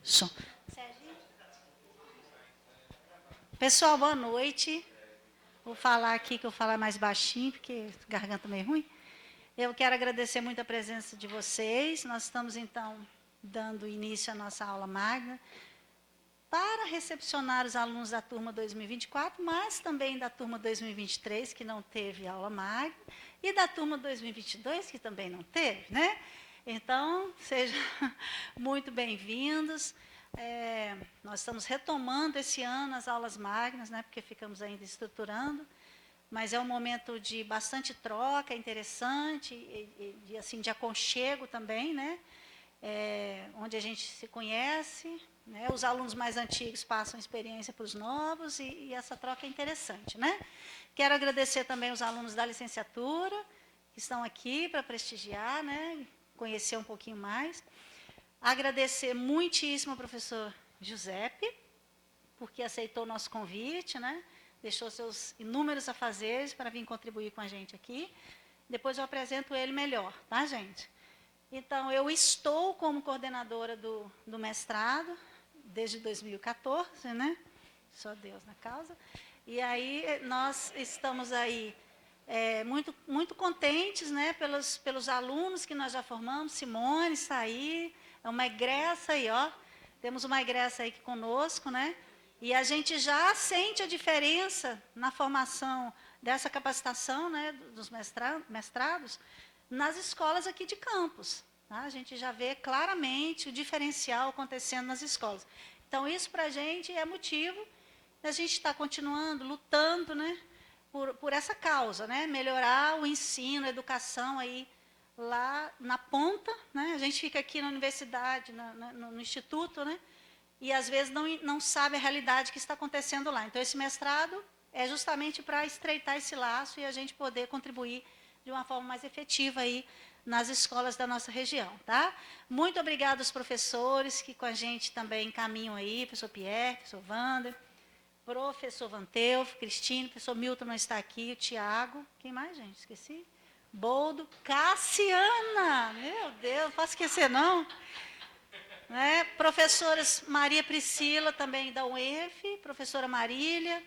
Som. Pessoal, boa noite. Vou falar aqui, que eu vou falar mais baixinho, porque a garganta meio ruim. Eu quero agradecer muito a presença de vocês. Nós estamos, então, dando início à nossa aula magna para recepcionar os alunos da turma 2024, mas também da turma 2023, que não teve aula magna, e da turma 2022, que também não teve, né? Então, sejam muito bem-vindos. Nós estamos retomando esse ano as aulas magnas, né, porque ficamos ainda estruturando, mas é um momento de bastante troca, interessante, e assim, de aconchego também, né, onde a gente se conhece, né, os alunos mais antigos passam experiência para os novos, e essa troca é interessante, né? Quero agradecer também os alunos da licenciatura, que estão aqui para prestigiar, né, conhecer um pouquinho mais. Agradecer muitíssimo ao professor Giuseppe, porque aceitou o nosso convite, né? Deixou seus inúmeros afazeres para vir contribuir com a gente aqui. Depois eu apresento ele melhor, tá, gente? Então, eu estou como coordenadora do mestrado, desde 2014, né? Só Deus na causa. E aí, nós estamos aí muito contentes, né, pelos alunos que nós já formamos. Simone está aí, é uma egressa aí, ó. Temos uma egressa aí aqui conosco, né? E a gente já sente a diferença na formação dessa capacitação, né, dos mestrados, nas escolas aqui de campus. Tá? A gente já vê claramente o diferencial acontecendo nas escolas. Então, isso para a gente é motivo da gente estar continuando, lutando, né, por essa causa, né? Melhorar o ensino, a educação aí lá na ponta, né? A gente fica aqui na universidade, no instituto, né? E às vezes não sabe a realidade que está acontecendo lá. Então, esse mestrado é justamente para estreitar esse laço e a gente poder contribuir de uma forma mais efetiva aí nas escolas da nossa região, tá? Muito obrigada aos professores que com a gente também caminham aí, professor Pierre, professor Wander, professor Vanteuf, Cristine, professor Milton não está aqui, o Tiago, quem mais, gente? Esqueci? Boldo, Cassiana, meu Deus, não posso esquecer, não. Né? Professoras Maria Priscila, também da UEF, professora Marília,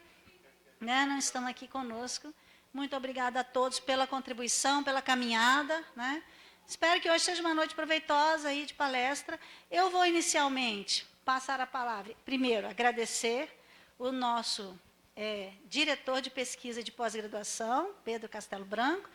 né? Não estão aqui conosco. Muito obrigada a todos pela contribuição, pela caminhada, né? Espero que hoje seja uma noite proveitosa aí de palestra. Eu vou inicialmente passar a palavra, primeiro, agradecer o nosso diretor de pesquisa de pós-graduação, Pedro Castelo Branco,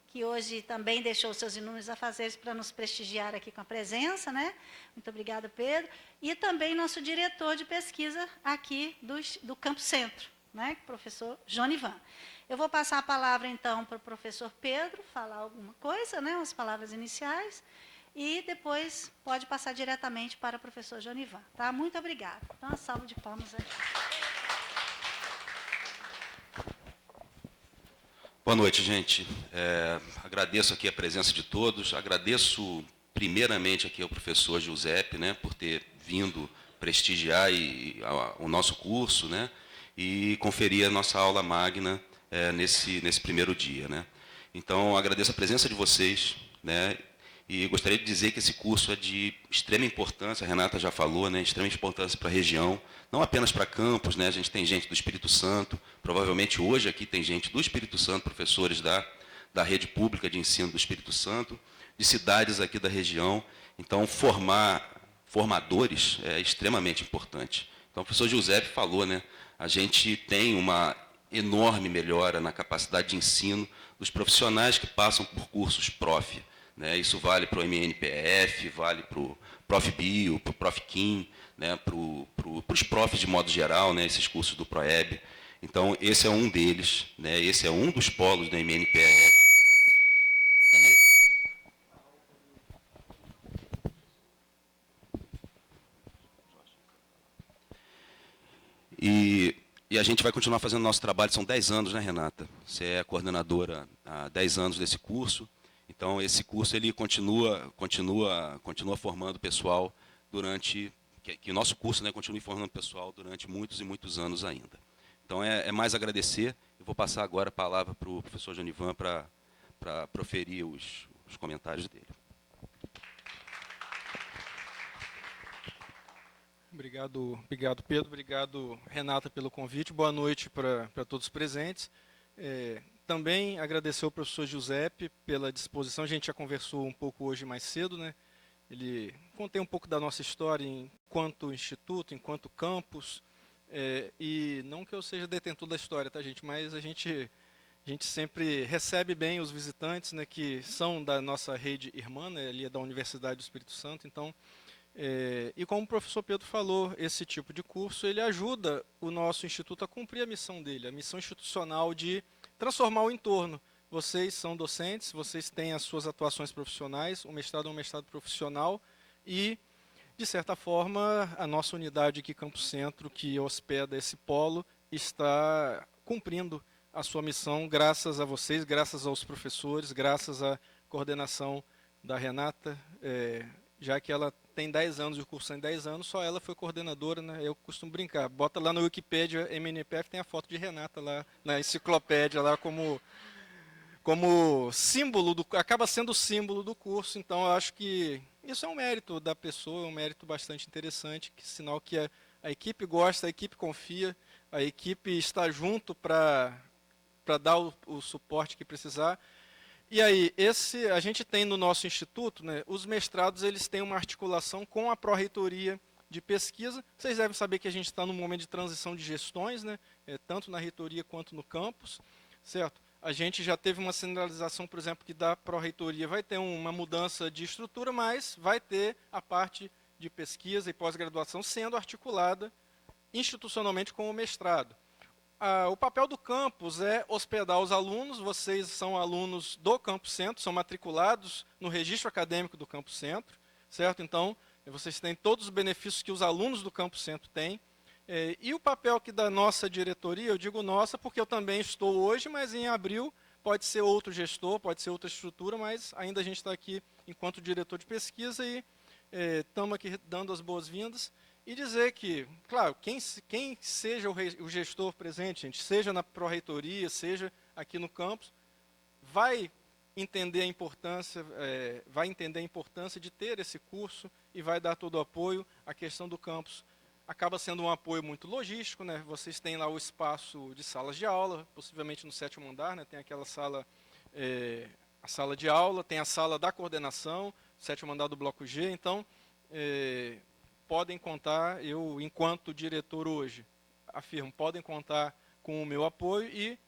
que hoje também deixou seus inúmeros afazeres para nos prestigiar aqui com a presença, né? Muito obrigada, Pedro. E também nosso diretor de pesquisa aqui do Campo Centro, né? O professor Jonivan. Eu vou passar a palavra, então, para o professor Pedro, falar alguma coisa, né? Umas palavras iniciais, e depois pode passar diretamente para o professor Jonivan, tá? Muito obrigada. Então, uma salva de palmas aí. Boa noite, gente. Agradeço aqui a presença de todos. Agradeço primeiramente aqui ao professor Giuseppe, né, por ter vindo prestigiar o nosso curso, né, e conferir a nossa aula magna nesse primeiro dia, né. Então, agradeço a presença de vocês, né, e gostaria de dizer que esse curso é de extrema importância, a Renata já falou, né, extrema importância para a região, não apenas para campus, né, a gente tem gente do Espírito Santo, provavelmente hoje aqui tem gente do Espírito Santo, professores da rede pública de ensino do Espírito Santo, de cidades aqui da região, então formar formadores é extremamente importante. Então o professor Giuseppe falou, né, a gente tem uma enorme melhora na capacidade de ensino dos profissionais que passam por cursos PROF, né? Isso vale para o MNPF, vale para o Prof. Bio, para o Prof. Kim, né? para os profs de modo geral, né? Esses cursos do PROEB. Então, esse é um deles, né? Esse é um dos polos da MNPF. E a gente vai continuar fazendo nosso trabalho, são 10 anos, né, Renata? Você é coordenadora há 10 anos desse curso. Então, esse curso ele continua formando pessoal durante... Que o nosso curso, né, continue formando pessoal durante muitos e muitos anos ainda. Então, é mais agradecer. Eu vou passar agora a palavra para o professor Jonivan para proferir os comentários dele. Obrigado, Pedro. Obrigado, Renata, pelo convite. Boa noite para todos os presentes. Também agradecer ao professor Giuseppe pela disposição. A gente já conversou um pouco hoje mais cedo, né? Ele contei um pouco da nossa história enquanto instituto, enquanto campus. E não que eu seja detentor da história, tá, gente? Mas a gente sempre recebe bem os visitantes, né, que são da nossa rede irmã, né, ali é da Universidade do Espírito Santo. Então, e como o professor Pedro falou, esse tipo de curso ele ajuda o nosso instituto a cumprir a missão dele, a missão institucional de transformar o entorno. Vocês são docentes, vocês têm as suas atuações profissionais, o mestrado é um mestrado profissional e, de certa forma, a nossa unidade aqui, Campo Centro, que hospeda esse polo, está cumprindo a sua missão graças a vocês, graças aos professores, graças à coordenação da Renata, já que ela tem 10 anos, o curso tem 10 anos, só ela foi coordenadora, né? Eu costumo brincar. Bota lá no Wikipedia, MNPF, tem a foto de Renata lá, na enciclopédia, lá como símbolo, acaba sendo o símbolo do curso. Então, eu acho que isso é um mérito da pessoa, é um mérito bastante interessante, que sinal que a equipe gosta, a equipe confia, a equipe está junto para dar o suporte que precisar. E aí, a gente tem no nosso instituto, né, os mestrados eles têm uma articulação com a pró-reitoria de pesquisa. Vocês devem saber que a gente está num momento de transição de gestões, né, tanto na reitoria quanto no campus, certo? A gente já teve uma sinalização, por exemplo, que da pró-reitoria vai ter uma mudança de estrutura, mas vai ter a parte de pesquisa e pós-graduação sendo articulada institucionalmente com o mestrado. O papel do campus é hospedar os alunos. Vocês são alunos do Campo Centro, são matriculados no registro acadêmico do Campo Centro, certo? Então, vocês têm todos os benefícios que os alunos do Campo Centro têm. E o papel que da nossa diretoria, eu digo nossa porque eu também estou hoje, mas em abril pode ser outro gestor, pode ser outra estrutura, mas ainda a gente está aqui enquanto diretor de pesquisa e estamos aqui dando as boas-vindas. E dizer que, claro, quem seja o gestor presente, gente, seja na pró-reitoria, seja aqui no campus, vai entender a importância de ter esse curso e vai dar todo o apoio. A questão do campus acaba sendo um apoio muito logístico, né? Vocês têm lá o espaço de salas de aula, possivelmente no 7º andar, né? Tem aquela sala, a sala de aula, tem a sala da coordenação, 7º andar do bloco G. Então, podem contar, eu enquanto diretor hoje, afirmo, podem contar com o meu apoio e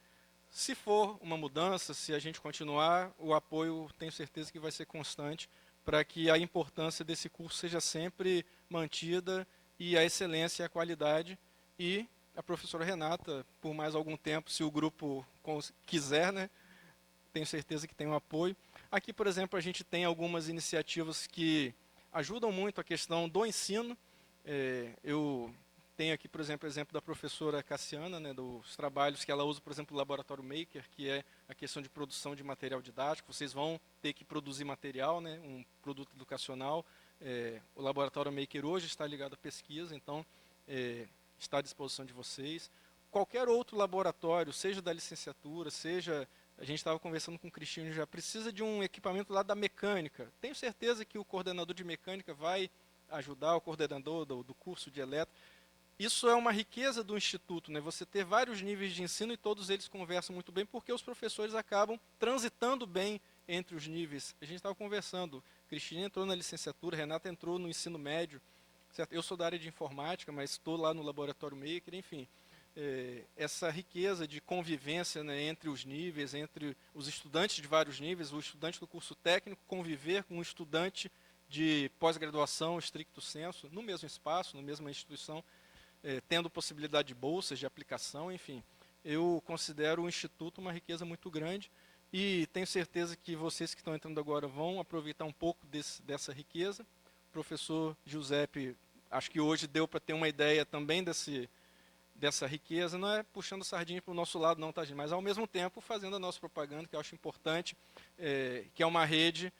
se for uma mudança, se a gente continuar, o apoio tenho certeza que vai ser constante para que a importância desse curso seja sempre mantida e a excelência e a qualidade. E a professora Renata, por mais algum tempo, se o grupo quiser, né, tenho certeza que tem um apoio. Aqui, por exemplo, a gente tem algumas iniciativas que ajudam muito a questão do ensino. Eu tenho aqui, por exemplo, o exemplo da professora Cassiana, né, dos trabalhos que ela usa, por exemplo, o Laboratório Maker, que é a questão de produção de material didático. Vocês vão ter que produzir material, né, um produto educacional. O Laboratório Maker hoje está ligado à pesquisa, então está à disposição de vocês. Qualquer outro laboratório, seja da licenciatura, seja... A gente estava conversando com o Cristinho, já precisa de um equipamento lá da mecânica. Tenho certeza que o coordenador de mecânica vai ajudar, o coordenador do curso de elétrica. Isso é uma riqueza do Instituto, né? Você ter vários níveis de ensino e todos eles conversam muito bem, porque os professores acabam transitando bem entre os níveis. A gente estava conversando, Cristina entrou na licenciatura, Renata entrou no ensino médio, certo? Eu sou da área de informática, mas estou lá no Laboratório Maker, enfim. Essa riqueza de convivência, né, entre os níveis, entre os estudantes de vários níveis, o estudante do curso técnico conviver com o estudante de pós-graduação, stricto sensu, no mesmo espaço, na mesma instituição, tendo possibilidade de bolsas, de aplicação, enfim. Eu considero o Instituto uma riqueza muito grande e tenho certeza que vocês que estão entrando agora vão aproveitar um pouco dessa riqueza. O professor Giuseppe, acho que hoje deu para ter uma ideia também dessa riqueza, não é puxando sardinha para o nosso lado, não, tá, gente? Mas, ao mesmo tempo, fazendo a nossa propaganda, que eu acho importante, que é uma rede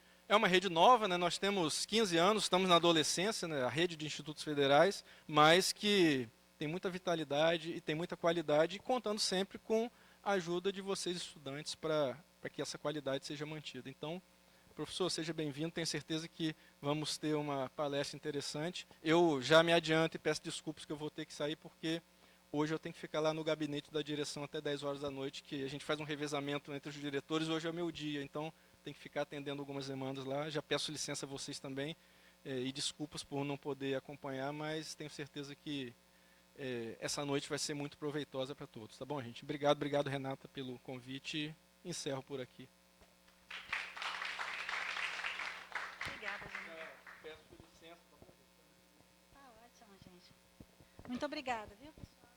nova, né? Nós temos 15 anos, estamos na adolescência, né? A rede de institutos federais, mas que tem muita vitalidade e tem muita qualidade, contando sempre com a ajuda de vocês, estudantes, para que essa qualidade seja mantida. Então, professor, seja bem-vindo, tenho certeza que vamos ter uma palestra interessante. Eu já me adianto e peço desculpas que eu vou ter que sair, porque hoje eu tenho que ficar lá no gabinete da direção até 10 horas da noite, que a gente faz um revezamento entre os diretores, hoje é o meu dia, então tenho que ficar atendendo algumas demandas lá. Já peço licença a vocês também, e desculpas por não poder acompanhar, mas tenho certeza que essa noite vai ser muito proveitosa para todos. Tá bom, gente? Obrigado, Renata, pelo convite. Encerro por aqui. Obrigada, gente. Peço licença. Tá ótimo, gente. Muito obrigada, viu, pessoal?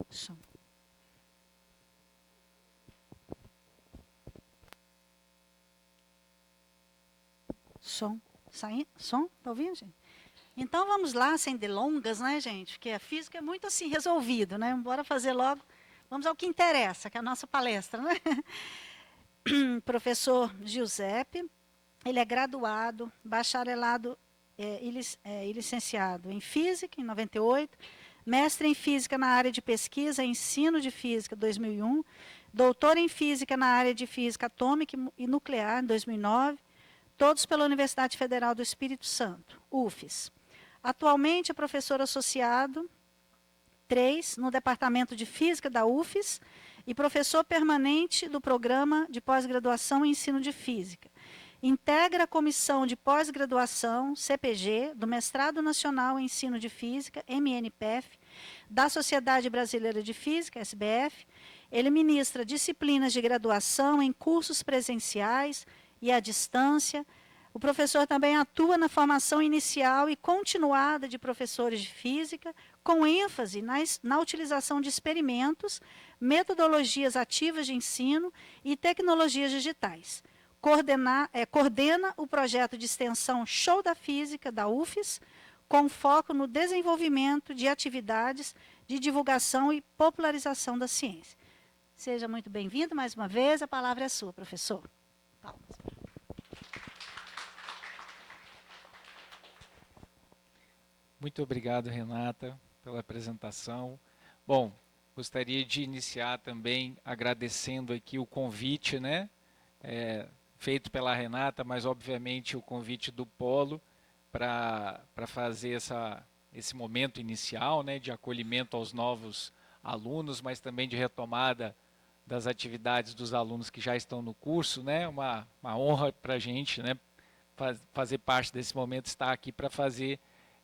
Som. Som. Saindo? Som? Tá ouvindo, gente? Então vamos lá, sem delongas, né, gente? Porque a física é muito assim resolvido, né? Bora fazer logo. Vamos ao que interessa, que é a nossa palestra, né? Professor Giuseppe, ele é graduado, bacharelado e licenciado em Física, em 98, mestre em Física na área de pesquisa e ensino de Física, 2001, doutor em Física na área de Física Atômica e Nuclear, em 2009, todos pela Universidade Federal do Espírito Santo, UFES. Atualmente é professor associado 3 no Departamento de Física da UFES e professor permanente do Programa de Pós-Graduação em Ensino de Física. Integra a Comissão de Pós-Graduação, CPG, do Mestrado Nacional em Ensino de Física, MNPF, da Sociedade Brasileira de Física, SBF. Ele ministra disciplinas de graduação em cursos presenciais e à distância. O professor também atua na formação inicial e continuada de professores de física, com ênfase na utilização de experimentos, metodologias ativas de ensino e tecnologias digitais. Coordena o projeto de extensão Show da Física, da UFES, com foco no desenvolvimento de atividades de divulgação e popularização da ciência. Seja muito bem-vindo mais uma vez, a palavra é sua, professor. Palmas. Muito obrigado, Renata, pela apresentação. Bom, gostaria de iniciar também agradecendo aqui o convite, né, feito pela Renata, mas obviamente o convite do Polo para fazer esse momento inicial, né, de acolhimento aos novos alunos, mas também de retomada das atividades dos alunos que já estão no curso, né, uma honra para a gente, né, fazer parte desse momento, estar aqui para fazer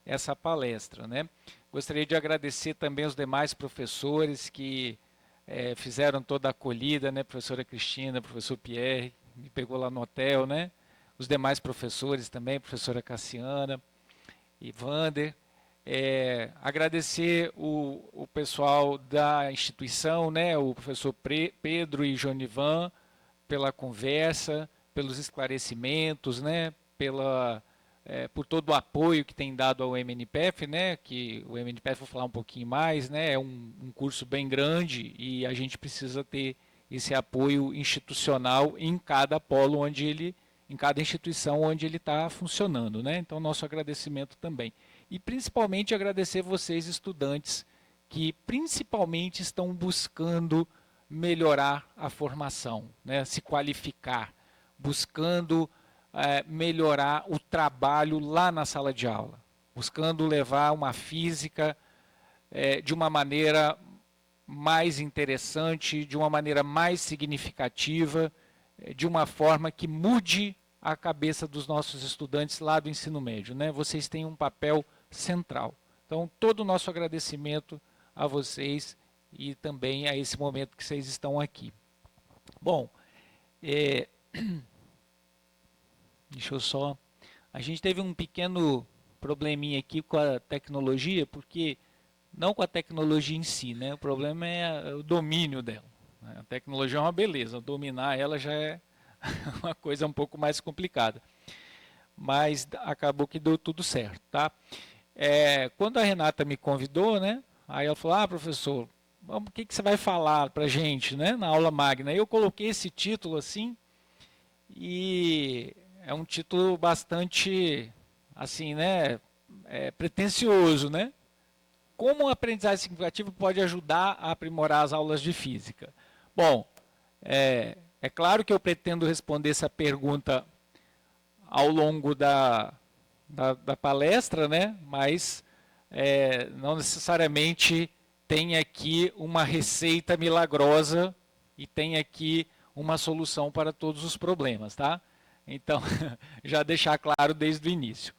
essa palestra, né. Gostaria de agradecer também os demais professores que fizeram toda a acolhida, né, professora Cristina, professor Pierre, me pegou lá no hotel, né, os demais professores também, professora Cassiana e Vander. Agradecer o pessoal da instituição, né, o professor Pedro e Jonivan, pela conversa, pelos esclarecimentos, né, por todo o apoio que tem dado ao MNPF, né, que o MNPF, vou falar um pouquinho mais, né, é um curso bem grande e a gente precisa ter esse apoio institucional em cada polo em cada instituição onde ele está funcionando, né, então nosso agradecimento também. E principalmente agradecer vocês, estudantes, que principalmente estão buscando melhorar a formação, né, se qualificar, buscando melhorar o trabalho lá na sala de aula, buscando levar uma física de uma maneira mais interessante, de uma maneira mais significativa, de uma forma que mude a cabeça dos nossos estudantes lá do ensino médio, né? Vocês têm um papel central. Então, todo o nosso agradecimento a vocês e também a esse momento que vocês estão aqui. Bom, deixa eu só... A gente teve um pequeno probleminha aqui com a tecnologia, porque não com a tecnologia em si, né? O problema é o domínio dela. A tecnologia é uma beleza, dominar ela já é uma coisa um pouco mais complicada. Mas acabou que deu tudo certo, tá? Quando a Renata me convidou, né? Aí ela falou, professor, o que você vai falar para a gente, né, na aula magna? Aí eu coloquei esse título assim, e é um título bastante, assim, né, pretensioso, né? como a aprendizagem significativa pode ajudar a aprimorar as aulas de física? Bom, é claro que eu pretendo responder essa pergunta ao longo da palestra, né? Mas não necessariamente tem aqui uma receita milagrosa e tem aqui uma solução para todos os problemas, tá? Então, já deixar claro desde o início.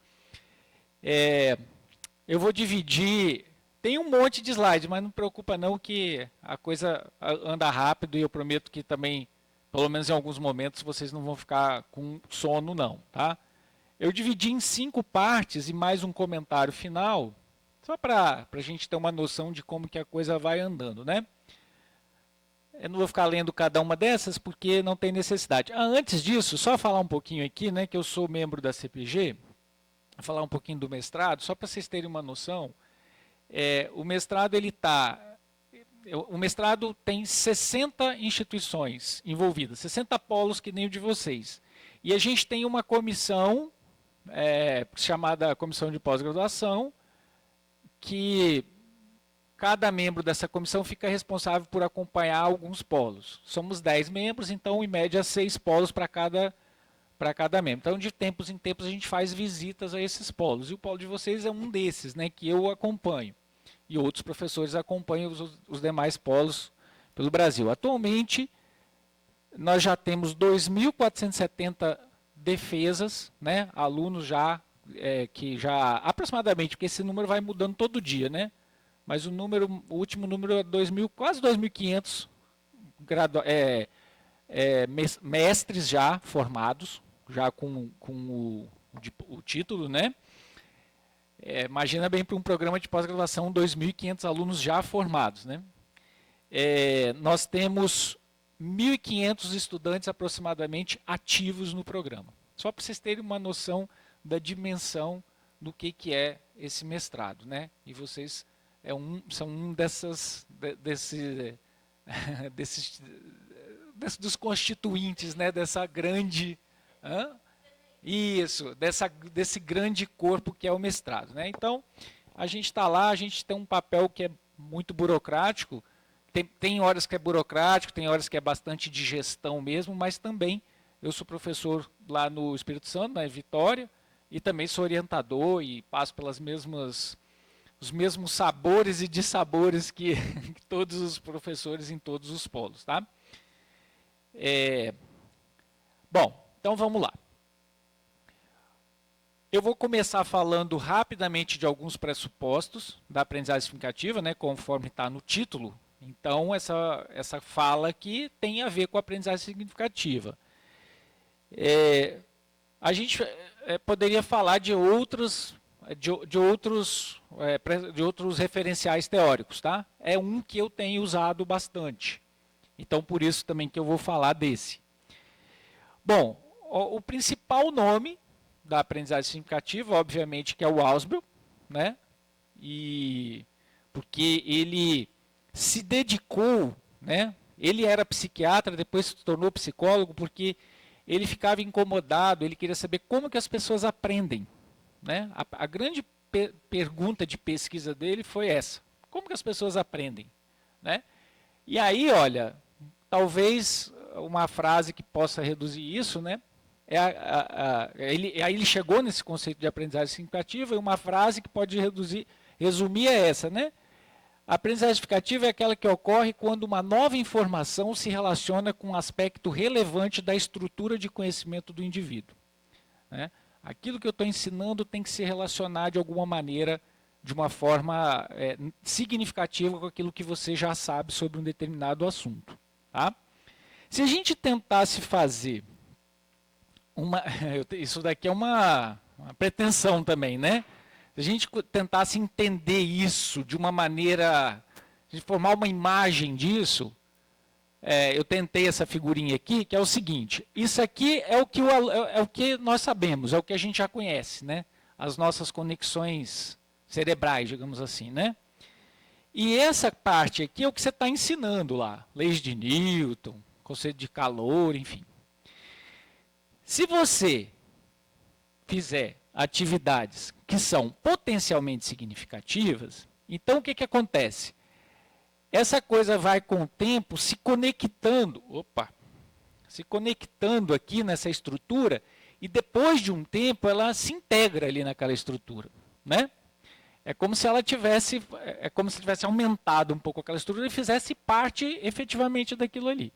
Eu vou dividir... Tem um monte de slides, mas não preocupa não que a coisa anda rápido e eu prometo que também, pelo menos em alguns momentos, vocês não vão ficar com sono não, tá? Eu dividi em 5 partes e mais um comentário final, só para a gente ter uma noção de como que a coisa vai andando, né? Eu não vou ficar lendo cada uma dessas porque não tem necessidade. Antes disso, só falar um pouquinho aqui, né, que eu sou membro da CPG, falar um pouquinho do mestrado, só para vocês terem uma noção. O mestrado o mestrado tem 60 instituições envolvidas, 60 polos que nem o de vocês. E a gente tem uma comissão chamada Comissão de Pós-Graduação, que cada membro dessa comissão fica responsável por acompanhar alguns polos. Somos 10 membros, então em média 6 polos para cada membro. Então de tempos em tempos a gente faz visitas a esses polos. E o polo de vocês é um desses, né, que eu acompanho. E outros professores acompanham os demais polos pelo Brasil. Atualmente, nós já temos 2.470 defesas, né, alunos que já, aproximadamente, porque esse número vai mudando todo dia, né, mas o último número é quase 2.500 mestres já formados, já com o título, né. Imagina bem para um programa de pós-graduação 2.500 alunos já formados, né? Nós temos 1.500 estudantes aproximadamente ativos no programa. Só para vocês terem uma noção da dimensão do que é esse mestrado, né? E vocês são um dos constituintes, né? Dessa grande... Isso, desse grande corpo que é o mestrado, né? Então, a gente está lá, a gente tem um papel que é muito burocrático, tem horas que é burocrático, tem horas que é bastante de gestão mesmo, mas também eu sou professor lá no Espírito Santo, na Vitória, e também sou orientador e passo pelos mesmos sabores e dissabores que todos os professores em todos os polos, tá? Bom, então vamos lá. Eu vou começar falando rapidamente de alguns pressupostos da aprendizagem significativa, né, conforme está no título. Então, essa fala aqui tem a ver com a aprendizagem significativa. A gente poderia falar de outros referenciais teóricos, tá? É um que eu tenho usado bastante. Então, por isso também que eu vou falar desse. Bom, o principal nome da aprendizagem significativa, obviamente, que é o Ausubel, né? E porque ele se dedicou, né? Ele era psiquiatra, depois se tornou psicólogo, porque ele ficava incomodado, ele queria saber como que as pessoas aprendem, né? A grande pergunta de pesquisa dele foi essa: como que as pessoas aprendem, né? E aí, olha, talvez uma frase que possa reduzir isso, né? Aí ele chegou nesse conceito de aprendizagem significativa, e uma frase que pode resumir é essa, né? A aprendizagem significativa é aquela que ocorre quando uma nova informação se relaciona com um aspecto relevante da estrutura de conhecimento do indivíduo, né? Aquilo que eu estou ensinando tem que se relacionar de alguma maneira, de uma forma significativa com aquilo que você já sabe sobre um determinado assunto, tá? Se a gente tentasse fazer isso daqui é uma pretensão também, né? Se a gente tentasse entender isso de uma maneira, de formar uma imagem disso, eu tentei essa figurinha aqui, que é o seguinte: isso aqui é o que nós sabemos, é o que a gente já conhece, né? As nossas conexões cerebrais, digamos assim, né? E essa parte aqui é o que você está ensinando lá, leis de Newton, conceito de calor, enfim. Se você fizer atividades que são potencialmente significativas, Então, o que acontece? Essa coisa vai com o tempo se conectando, se conectando aqui nessa estrutura, e depois de um tempo ela se integra ali naquela estrutura, né? É como se ela tivesse aumentado um pouco aquela estrutura e fizesse parte efetivamente daquilo ali.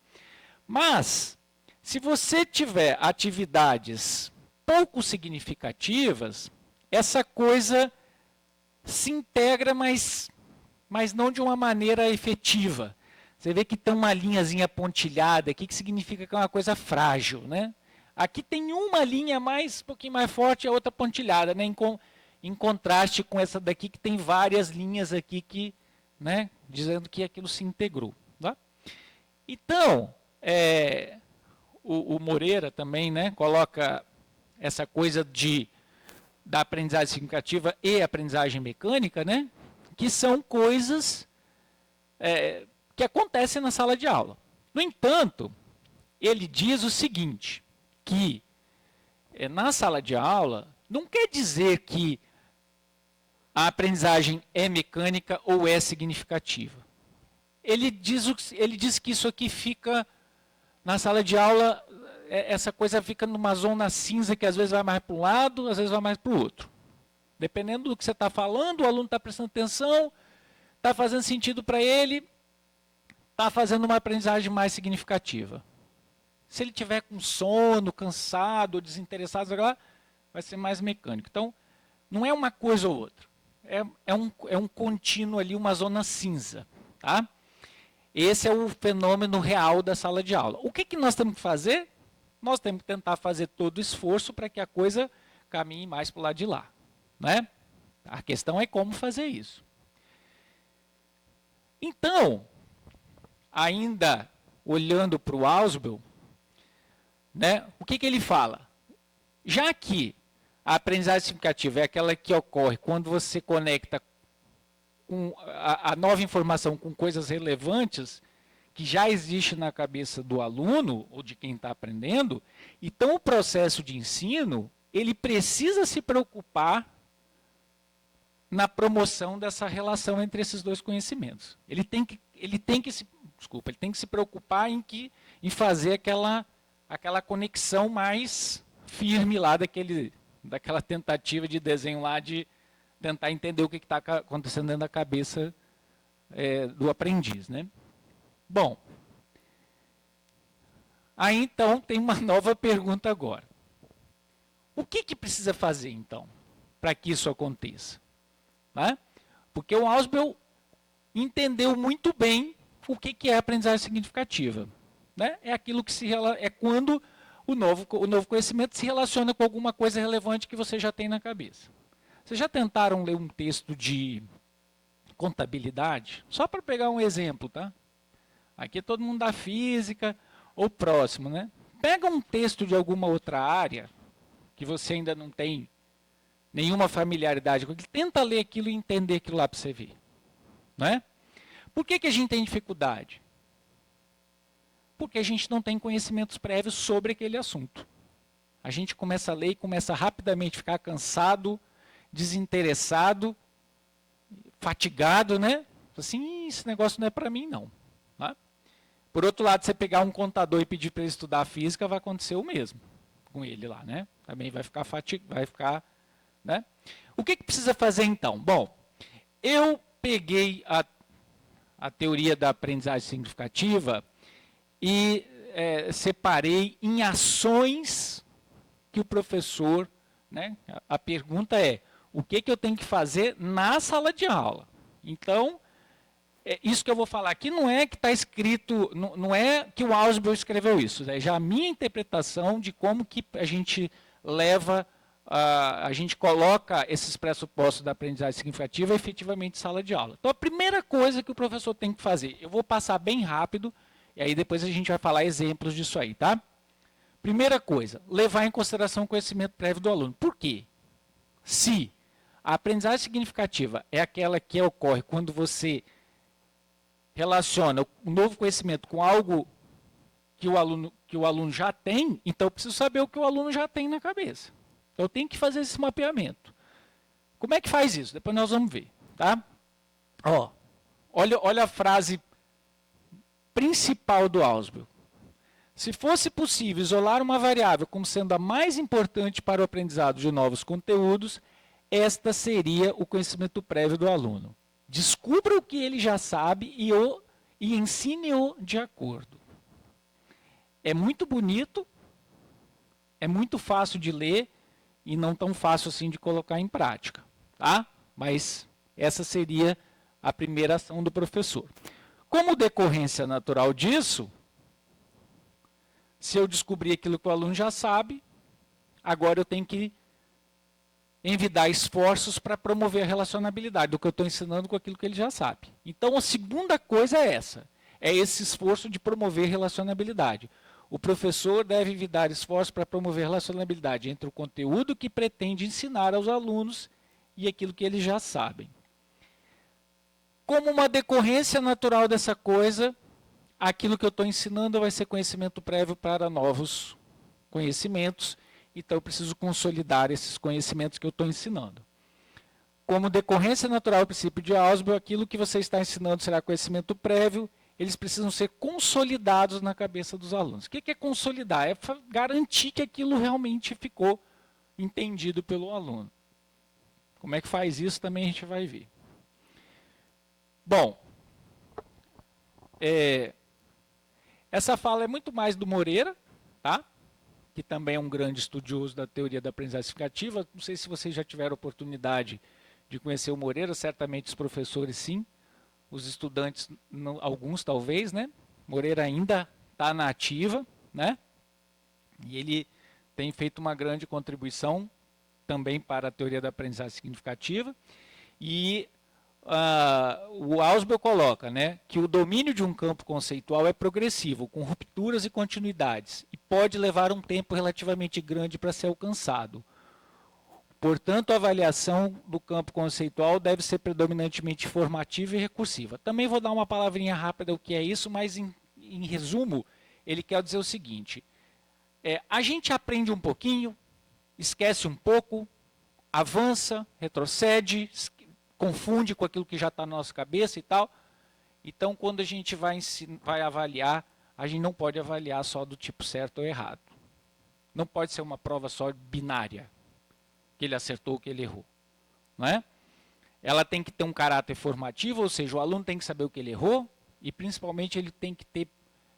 Mas, se você tiver atividades pouco significativas, essa coisa se integra, mas não de uma maneira efetiva. Você vê que tem uma linhazinha pontilhada aqui, que significa que é uma coisa frágil, né? Aqui tem uma linha um pouquinho mais forte e a outra pontilhada, né? Em contraste com essa daqui, que tem várias linhas aqui que, né, dizendo que aquilo se integrou. Tá? Então, o Moreira também, né, coloca essa coisa da aprendizagem significativa e aprendizagem mecânica, né, que são coisas que acontecem na sala de aula. No entanto, ele diz o seguinte, que na sala de aula não quer dizer que a aprendizagem é mecânica ou é significativa. Ele diz que isso aqui fica, na sala de aula, essa coisa fica numa zona cinza que às vezes vai mais para um lado, às vezes vai mais para o outro. Dependendo do que você está falando, o aluno está prestando atenção, está fazendo sentido para ele, está fazendo uma aprendizagem mais significativa. Se ele tiver com sono, cansado, desinteressado, vai ser mais mecânico. Então, não é uma coisa ou outra. É um contínuo ali, uma zona cinza. Tá? Esse é o fenômeno real da sala de aula. O que nós temos que fazer? Nós temos que tentar fazer todo o esforço para que a coisa caminhe mais para o lado de lá. Né? A questão é como fazer isso. Então, ainda olhando para o Ausubel, né, o que ele fala? Já que a aprendizagem significativa é aquela que ocorre quando você conecta a nova informação com coisas relevantes que já existe na cabeça do aluno ou de quem está aprendendo, então o processo de ensino ele precisa se preocupar na promoção dessa relação entre esses dois conhecimentos. Ele tem que se preocupar em fazer aquela conexão mais firme lá daquela tentativa de desenho lá de tentar entender o que está acontecendo dentro da cabeça do aprendiz, né? Bom, aí então tem uma nova pergunta agora. O que precisa fazer então para que isso aconteça? Né? Porque o Ausubel entendeu muito bem o que é aprendizagem significativa. Né? É aquilo que é quando o novo conhecimento se relaciona com alguma coisa relevante que você já tem na cabeça. Vocês já tentaram ler um texto de contabilidade? Só para pegar um exemplo, tá? Aqui todo mundo da física ou próximo, né? Pega um texto de alguma outra área que você ainda não tem nenhuma familiaridade com ele, tenta ler aquilo e entender aquilo lá para você ver. Né? Por que a gente tem dificuldade? Porque a gente não tem conhecimentos prévios sobre aquele assunto. A gente começa a ler e começa a rapidamente ficar cansado, desinteressado, fatigado, né? Assim, esse negócio não é para mim, não. Tá? Por outro lado, você pegar um contador e pedir para ele estudar física, vai acontecer o mesmo com ele lá, né? Também vai ficar fatigado, né? O que precisa fazer então? Bom, eu peguei a teoria da aprendizagem significativa e separei em ações que o professor, né? A pergunta é, o que eu tenho que fazer na sala de aula? Então, isso que eu vou falar aqui não é que está escrito, não é que o Ausubel escreveu isso, é já a minha interpretação de como que a gente leva, a gente coloca esses pressupostos da aprendizagem significativa efetivamente em sala de aula. Então, a primeira coisa que o professor tem que fazer, eu vou passar bem rápido, e aí depois a gente vai falar exemplos disso aí, tá? Primeira coisa, levar em consideração o conhecimento prévio do aluno. Por quê? Se a aprendizagem significativa é aquela que ocorre quando você relaciona o novo conhecimento com algo que o aluno já tem, então eu preciso saber o que o aluno já tem na cabeça. Então eu tenho que fazer esse mapeamento. Como é que faz isso? Depois nós vamos ver. Tá? Ó, olha a frase principal do Ausubel. Se fosse possível isolar uma variável como sendo a mais importante para o aprendizado de novos conteúdos, esta seria o conhecimento prévio do aluno. Descubra o que ele já sabe e ensine-o de acordo. É muito bonito, é muito fácil de ler e não tão fácil assim de colocar em prática, tá? Mas essa seria a primeira ação do professor. Como decorrência natural disso, se eu descobrir aquilo que o aluno já sabe, agora eu tenho que envidar esforços para promover a relacionabilidade do que eu estou ensinando com aquilo que ele já sabe. Então, a segunda coisa é essa, é esse esforço de promover relacionabilidade. O professor deve envidar esforços para promover relacionabilidade entre o conteúdo que pretende ensinar aos alunos e aquilo que eles já sabem. Como uma decorrência natural dessa coisa, aquilo que eu estou ensinando vai ser conhecimento prévio para novos conhecimentos, então eu preciso consolidar esses conhecimentos que eu estou ensinando. Como decorrência natural do princípio de Ausubel, aquilo que você está ensinando será conhecimento prévio, eles precisam ser consolidados na cabeça dos alunos. O que é consolidar? É garantir que aquilo realmente ficou entendido pelo aluno. Como é que faz isso também a gente vai ver. Bom, essa fala é muito mais do Moreira, tá? Que também é um grande estudioso da teoria da aprendizagem significativa. Não sei se vocês já tiveram oportunidade de conhecer o Moreira, certamente os professores sim, os estudantes, não, alguns talvez, né? Moreira ainda está na ativa, né? E ele tem feito uma grande contribuição também para a teoria da aprendizagem significativa. E o Ausubel coloca, né, que o domínio de um campo conceitual é progressivo, com rupturas e continuidades, e pode levar um tempo relativamente grande para ser alcançado. Portanto, a avaliação do campo conceitual deve ser predominantemente formativa e recursiva. Também vou dar uma palavrinha rápida o que é isso, mas em resumo, ele quer dizer o seguinte, a gente aprende um pouquinho, esquece um pouco, avança, retrocede, confunde com aquilo que já está na nossa cabeça e tal. Então, quando a gente vai avaliar, a gente não pode avaliar só do tipo certo ou errado. Não pode ser uma prova só binária, que ele acertou ou que ele errou. Não é? Ela tem que ter um caráter formativo, ou seja, o aluno tem que saber o que ele errou e, principalmente, ele tem que ter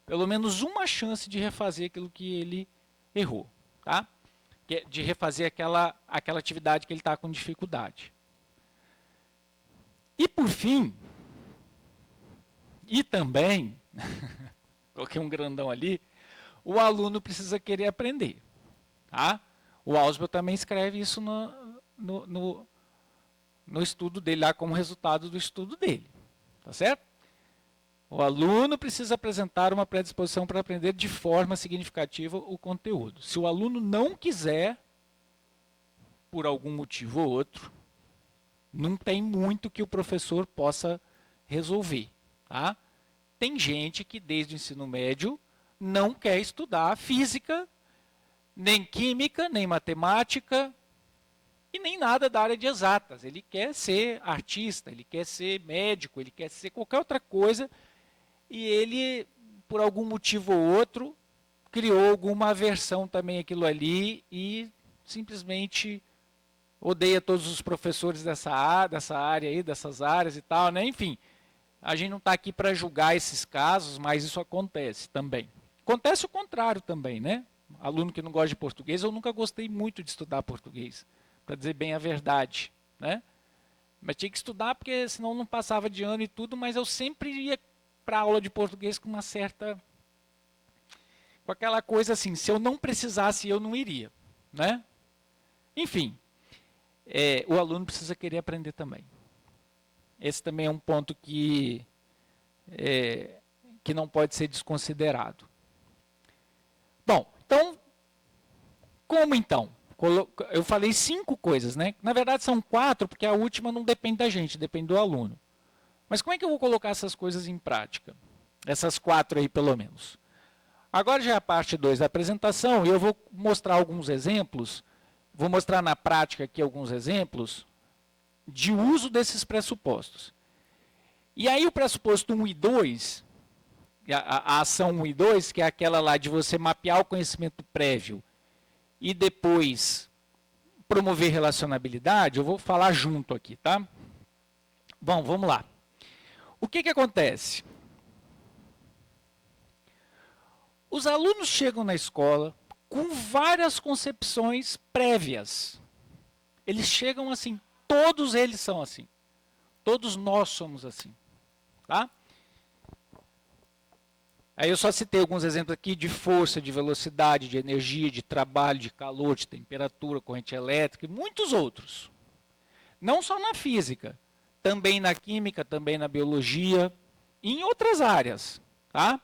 pelo menos uma chance de refazer aquilo que ele errou. Tá? De refazer aquela atividade que ele está com dificuldade. E por fim, e também, coloquei um grandão ali, o aluno precisa querer aprender. Tá? O Ausubel também escreve isso no estudo dele, lá como resultado do estudo dele. Tá certo? O aluno precisa apresentar uma predisposição para aprender de forma significativa o conteúdo. Se o aluno não quiser, por algum motivo ou outro, não tem muito que o professor possa resolver. Tá? Tem gente que desde o ensino médio não quer estudar física, nem química, nem matemática e nem nada da área de exatas. Ele quer ser artista, ele quer ser médico, ele quer ser qualquer outra coisa e ele, por algum motivo ou outro, criou alguma aversão também àquilo ali e simplesmente odeia todos os professores dessa área aí, dessas áreas e tal, né? Enfim, a gente não está aqui para julgar esses casos, mas isso acontece também. Acontece o contrário também, né? Aluno que não gosta de português, eu nunca gostei muito de estudar português, para dizer bem a verdade, né? Mas tinha que estudar porque senão não passava de ano e tudo, mas eu sempre ia para a aula de português com uma certa... com aquela coisa assim, se eu não precisasse, eu não iria, né? Enfim... o aluno precisa querer aprender também. Esse também é um ponto que não pode ser desconsiderado. Bom, então, como então? Eu falei 5 coisas, né? Na verdade são 4, porque a última não depende da gente, depende do aluno. Mas como é que eu vou colocar essas coisas em prática? Essas 4 aí, pelo menos. Agora já é a parte 2 da apresentação, e eu vou mostrar alguns exemplos. Vou mostrar na prática aqui alguns exemplos de uso desses pressupostos. E aí o pressuposto 1 e 2, a ação 1 e 2, que é aquela lá de você mapear o conhecimento prévio e depois promover relacionabilidade, eu vou falar junto aqui, tá? Bom, vamos lá. O que acontece? Os alunos chegam na escola com várias concepções prévias. Eles chegam assim, todos eles são assim. Todos nós somos assim. Tá? Aí eu só citei alguns exemplos aqui de força, de velocidade, de energia, de trabalho, de calor, de temperatura, corrente elétrica e muitos outros. Não só na física, também na química, também na biologia e em outras áreas. Tá?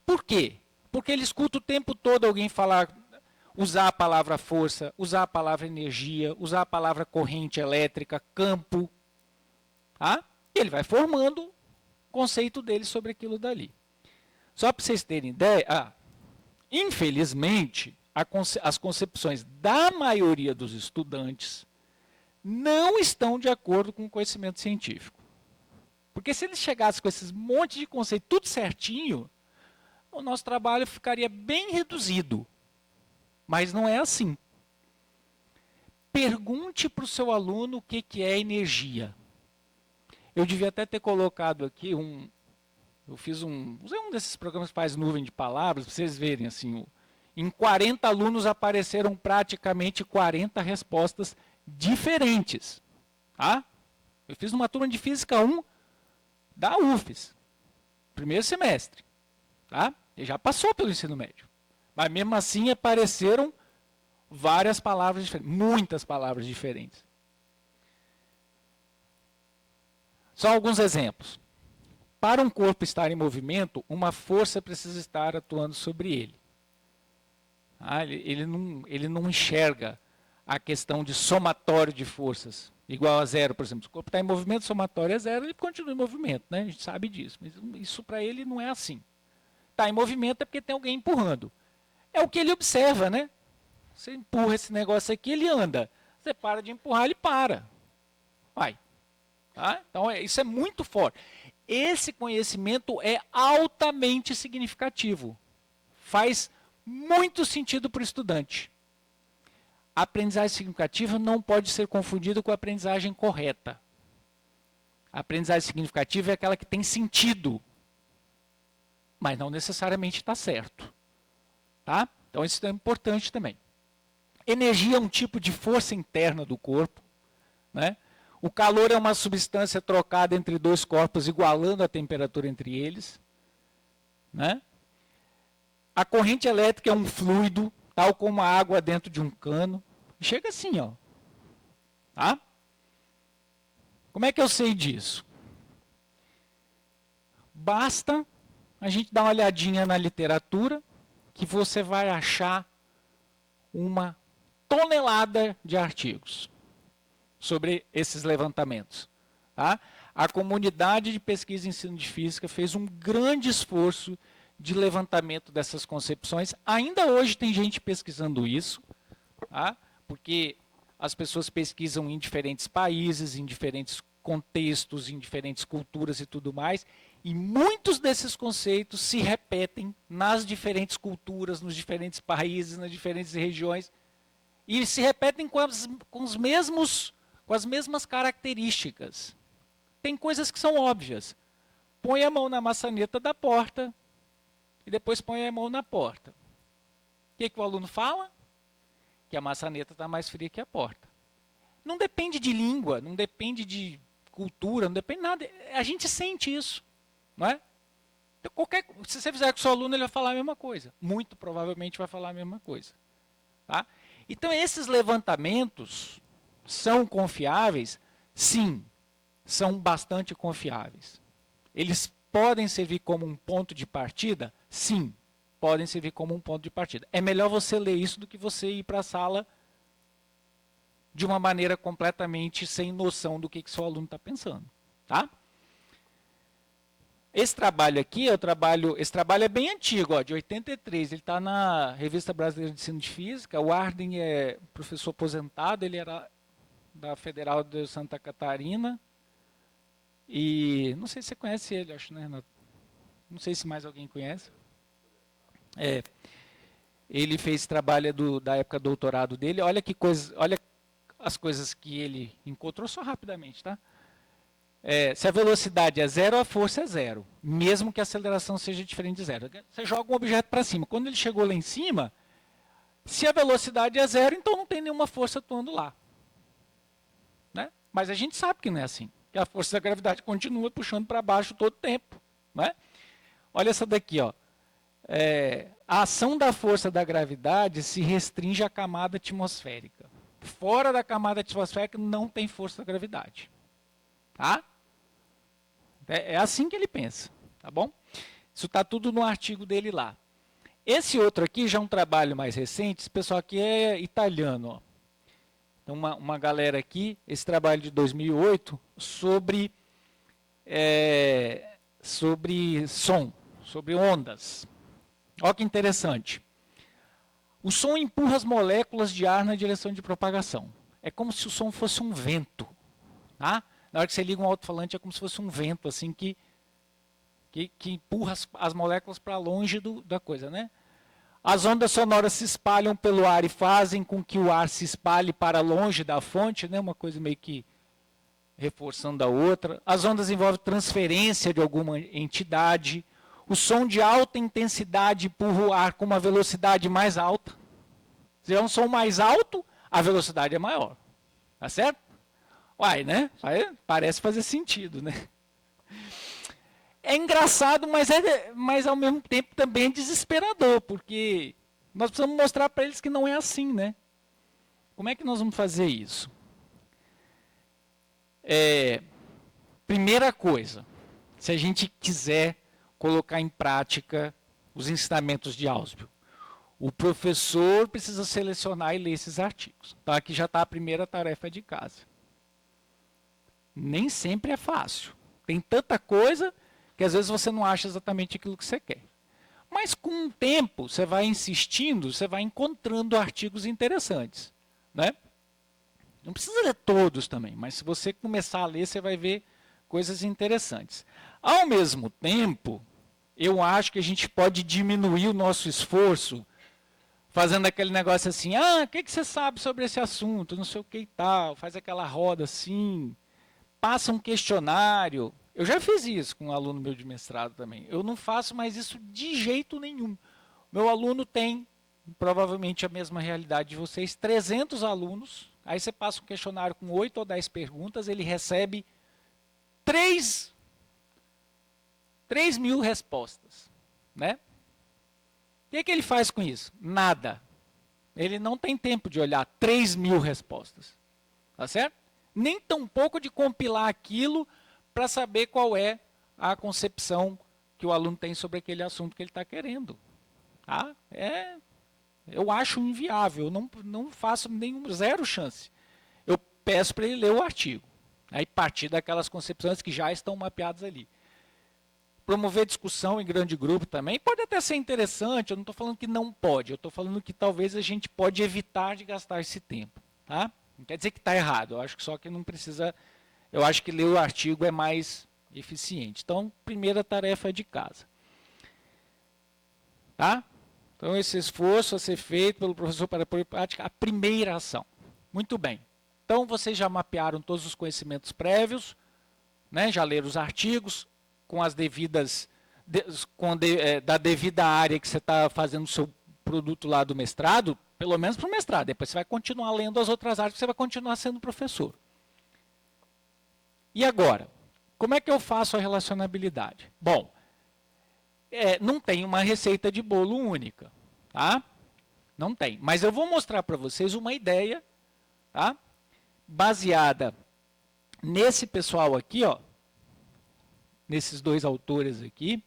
Por quê? Porque ele escuta o tempo todo alguém falar, usar a palavra força, usar a palavra energia, usar a palavra corrente elétrica, campo. Tá? E ele vai formando o conceito dele sobre aquilo dali. Só para vocês terem ideia, infelizmente, as concepções da maioria dos estudantes não estão de acordo com o conhecimento científico. Porque se eles chegassem com esses monte de conceito tudo certinho, o nosso trabalho ficaria bem reduzido. Mas não é assim. Pergunte para o seu aluno o que é energia. Eu devia até ter colocado aqui usei um desses programas que faz nuvem de palavras, para vocês verem assim, em 40 alunos apareceram praticamente 40 respostas diferentes. Tá? Eu fiz uma turma de Física 1 da UFES, primeiro semestre. Tá? Ele já passou pelo ensino médio. Mas mesmo assim apareceram várias palavras diferentes, muitas palavras diferentes. Só alguns exemplos. Para um corpo estar em movimento, uma força precisa estar atuando sobre ele. Ele não enxerga a questão de somatório de forças, igual a zero, por exemplo. Se o corpo está em movimento, somatório é zero, ele continua em movimento, né? A gente sabe disso, mas isso para ele não é assim. Está em movimento é porque tem alguém empurrando. É o que ele observa, né? Você empurra esse negócio aqui, ele anda. Você para de empurrar, ele para. Vai. Tá? Então, isso é muito forte. Esse conhecimento é altamente significativo. Faz muito sentido para o estudante. A aprendizagem significativa não pode ser confundida com a aprendizagem correta. A aprendizagem significativa é aquela que tem sentido, mas não necessariamente está certo. Tá? Então, isso é importante também. Energia é um tipo de força interna do corpo, né? O calor é uma substância trocada entre dois corpos, igualando a temperatura entre eles. Né? A corrente elétrica é um fluido, tal como a água dentro de um cano. Chega assim, ó. Tá? Como é que eu sei disso? Basta a gente dar uma olhadinha na literatura, que você vai achar uma tonelada de artigos sobre esses levantamentos. Tá? A comunidade de pesquisa e ensino de física fez um grande esforço de levantamento dessas concepções. Ainda hoje tem gente pesquisando isso, tá? Porque as pessoas pesquisam em diferentes países, em diferentes contextos, em diferentes culturas e tudo mais, e muitos desses conceitos se repetem nas diferentes culturas, nos diferentes países, nas diferentes regiões, e se repetem com as mesmas características. Tem coisas que são óbvias. Põe a mão na maçaneta da porta e depois põe a mão na porta. O que o aluno fala? Que a maçaneta está mais fria que a porta. Não depende de língua, não depende de cultura, não depende de nada. A gente sente isso. Não é? Então, se você fizer com o seu aluno, ele vai falar a mesma coisa. Muito provavelmente vai falar a mesma coisa. Tá? Então, esses levantamentos são confiáveis? Sim, são bastante confiáveis. Eles podem servir como um ponto de partida? Sim, podem servir como um ponto de partida. É melhor você ler isso do que você ir para a sala de uma maneira completamente sem noção do que seu aluno está pensando. Tá? Esse trabalho aqui, esse trabalho é bem antigo, ó, de 83, ele está na Revista Brasileira de Ensino de Física. O Arden é professor aposentado, ele era da Federal de Santa Catarina. E não sei se você conhece ele, acho, né, Renato? Não sei se mais alguém conhece. Ele fez trabalho da época do doutorado dele. Olha que coisa, olha as coisas que ele encontrou só rapidamente, tá? Se a velocidade é zero, a força é zero, mesmo que a aceleração seja diferente de zero. Você joga um objeto para cima. Quando ele chegou lá em cima, se a velocidade é zero, então não tem nenhuma força atuando lá. Né? Mas a gente sabe que não é assim. Que a força da gravidade continua puxando para baixo todo o tempo. Né? Olha essa daqui, ó. A ação da força da gravidade se restringe à camada atmosférica. Fora da camada atmosférica não tem força da gravidade. Tá? É assim que ele pensa. Tá bom? Isso está tudo no artigo dele lá. Esse outro aqui já é um trabalho mais recente. Esse pessoal aqui é italiano. Ó. Então, uma galera aqui, esse trabalho de 2008, sobre som, sobre ondas. Olha que interessante. O som empurra as moléculas de ar na direção de propagação. É como se o som fosse um vento. Tá? Na hora que você liga um alto-falante, é como se fosse um vento assim que empurra as moléculas para longe da coisa. Né? As ondas sonoras se espalham pelo ar e fazem com que o ar se espalhe para longe da fonte, né? Uma coisa meio que reforçando a outra. As ondas envolvem transferência de alguma entidade. O som de alta intensidade empurra o ar com uma velocidade mais alta. Se é um som mais alto, a velocidade é maior. Tá certo? Uai, né? Parece fazer sentido, né? É engraçado, mas ao mesmo tempo também é desesperador, porque nós precisamos mostrar para eles que não é assim, né? Como é que nós vamos fazer isso? Primeira coisa, se a gente quiser colocar em prática os ensinamentos de Ausubel, o professor precisa selecionar e ler esses artigos. Então aqui já está a primeira tarefa de casa. Nem sempre é fácil. Tem tanta coisa que às vezes você não acha exatamente aquilo que você quer. Mas com o tempo, você vai insistindo, você vai encontrando artigos interessantes. Né? Não precisa ler todos também, mas se você começar a ler, você vai ver coisas interessantes. Ao mesmo tempo, eu acho que a gente pode diminuir o nosso esforço fazendo aquele negócio assim, o que você sabe sobre esse assunto, não sei o que e tal, faz aquela roda assim, passa um questionário. Eu já fiz isso com um aluno meu de mestrado também. Eu não faço mais isso de jeito nenhum. Meu aluno tem, provavelmente, a mesma realidade de vocês, 300 alunos, aí você passa um questionário com 8 ou 10 perguntas, ele recebe 3 mil respostas. Né? O que ele faz com isso? Nada. Ele não tem tempo de olhar 3 mil respostas. Tá certo? Nem tampouco de compilar aquilo para saber qual é a concepção que o aluno tem sobre aquele assunto que ele está querendo. Tá? Eu acho inviável, não faço zero chance. Eu peço para ele ler o artigo, aí partir daquelas concepções que já estão mapeadas ali. Promover discussão em grande grupo também pode até ser interessante, eu não estou falando que não pode, eu estou falando que talvez a gente pode evitar de gastar esse tempo. Tá? Não quer dizer que está errado, eu acho que só que não precisa, eu acho que ler o artigo é mais eficiente. Então, primeira tarefa de casa. Tá? Então, esse esforço a ser feito pelo professor para pôr em prática a primeira ação. Muito bem. Então, vocês já mapearam todos os conhecimentos prévios, né? Já leram os artigos, com as devidas, da devida área que você está fazendo o seu produto lá do mestrado, pelo menos para o mestrado. Depois você vai continuar lendo as outras áreas, você vai continuar sendo professor. E agora, como é que eu faço a relacionabilidade? Bom, não tem uma receita de bolo única, tá? Não tem. Mas eu vou mostrar para vocês uma ideia, tá? Baseada nesse pessoal aqui, ó, nesses dois autores aqui.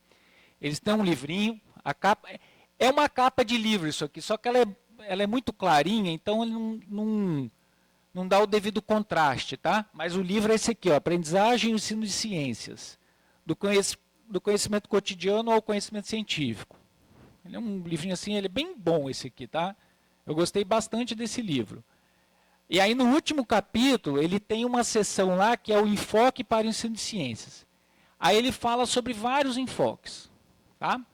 Eles têm um livrinho, a capa é uma capa de livro isso aqui, só que ela é muito clarinha, então ele não dá o devido contraste, tá? Mas o livro é esse aqui, ó, Aprendizagem e Ensino de Ciências, do conhecimento cotidiano ao conhecimento científico. Ele é um livrinho assim, ele é bem bom esse aqui, tá? Eu gostei bastante desse livro. E aí, no último capítulo, ele tem uma seção lá que é o enfoque para o ensino de ciências. Aí ele fala sobre vários enfoques. Tá?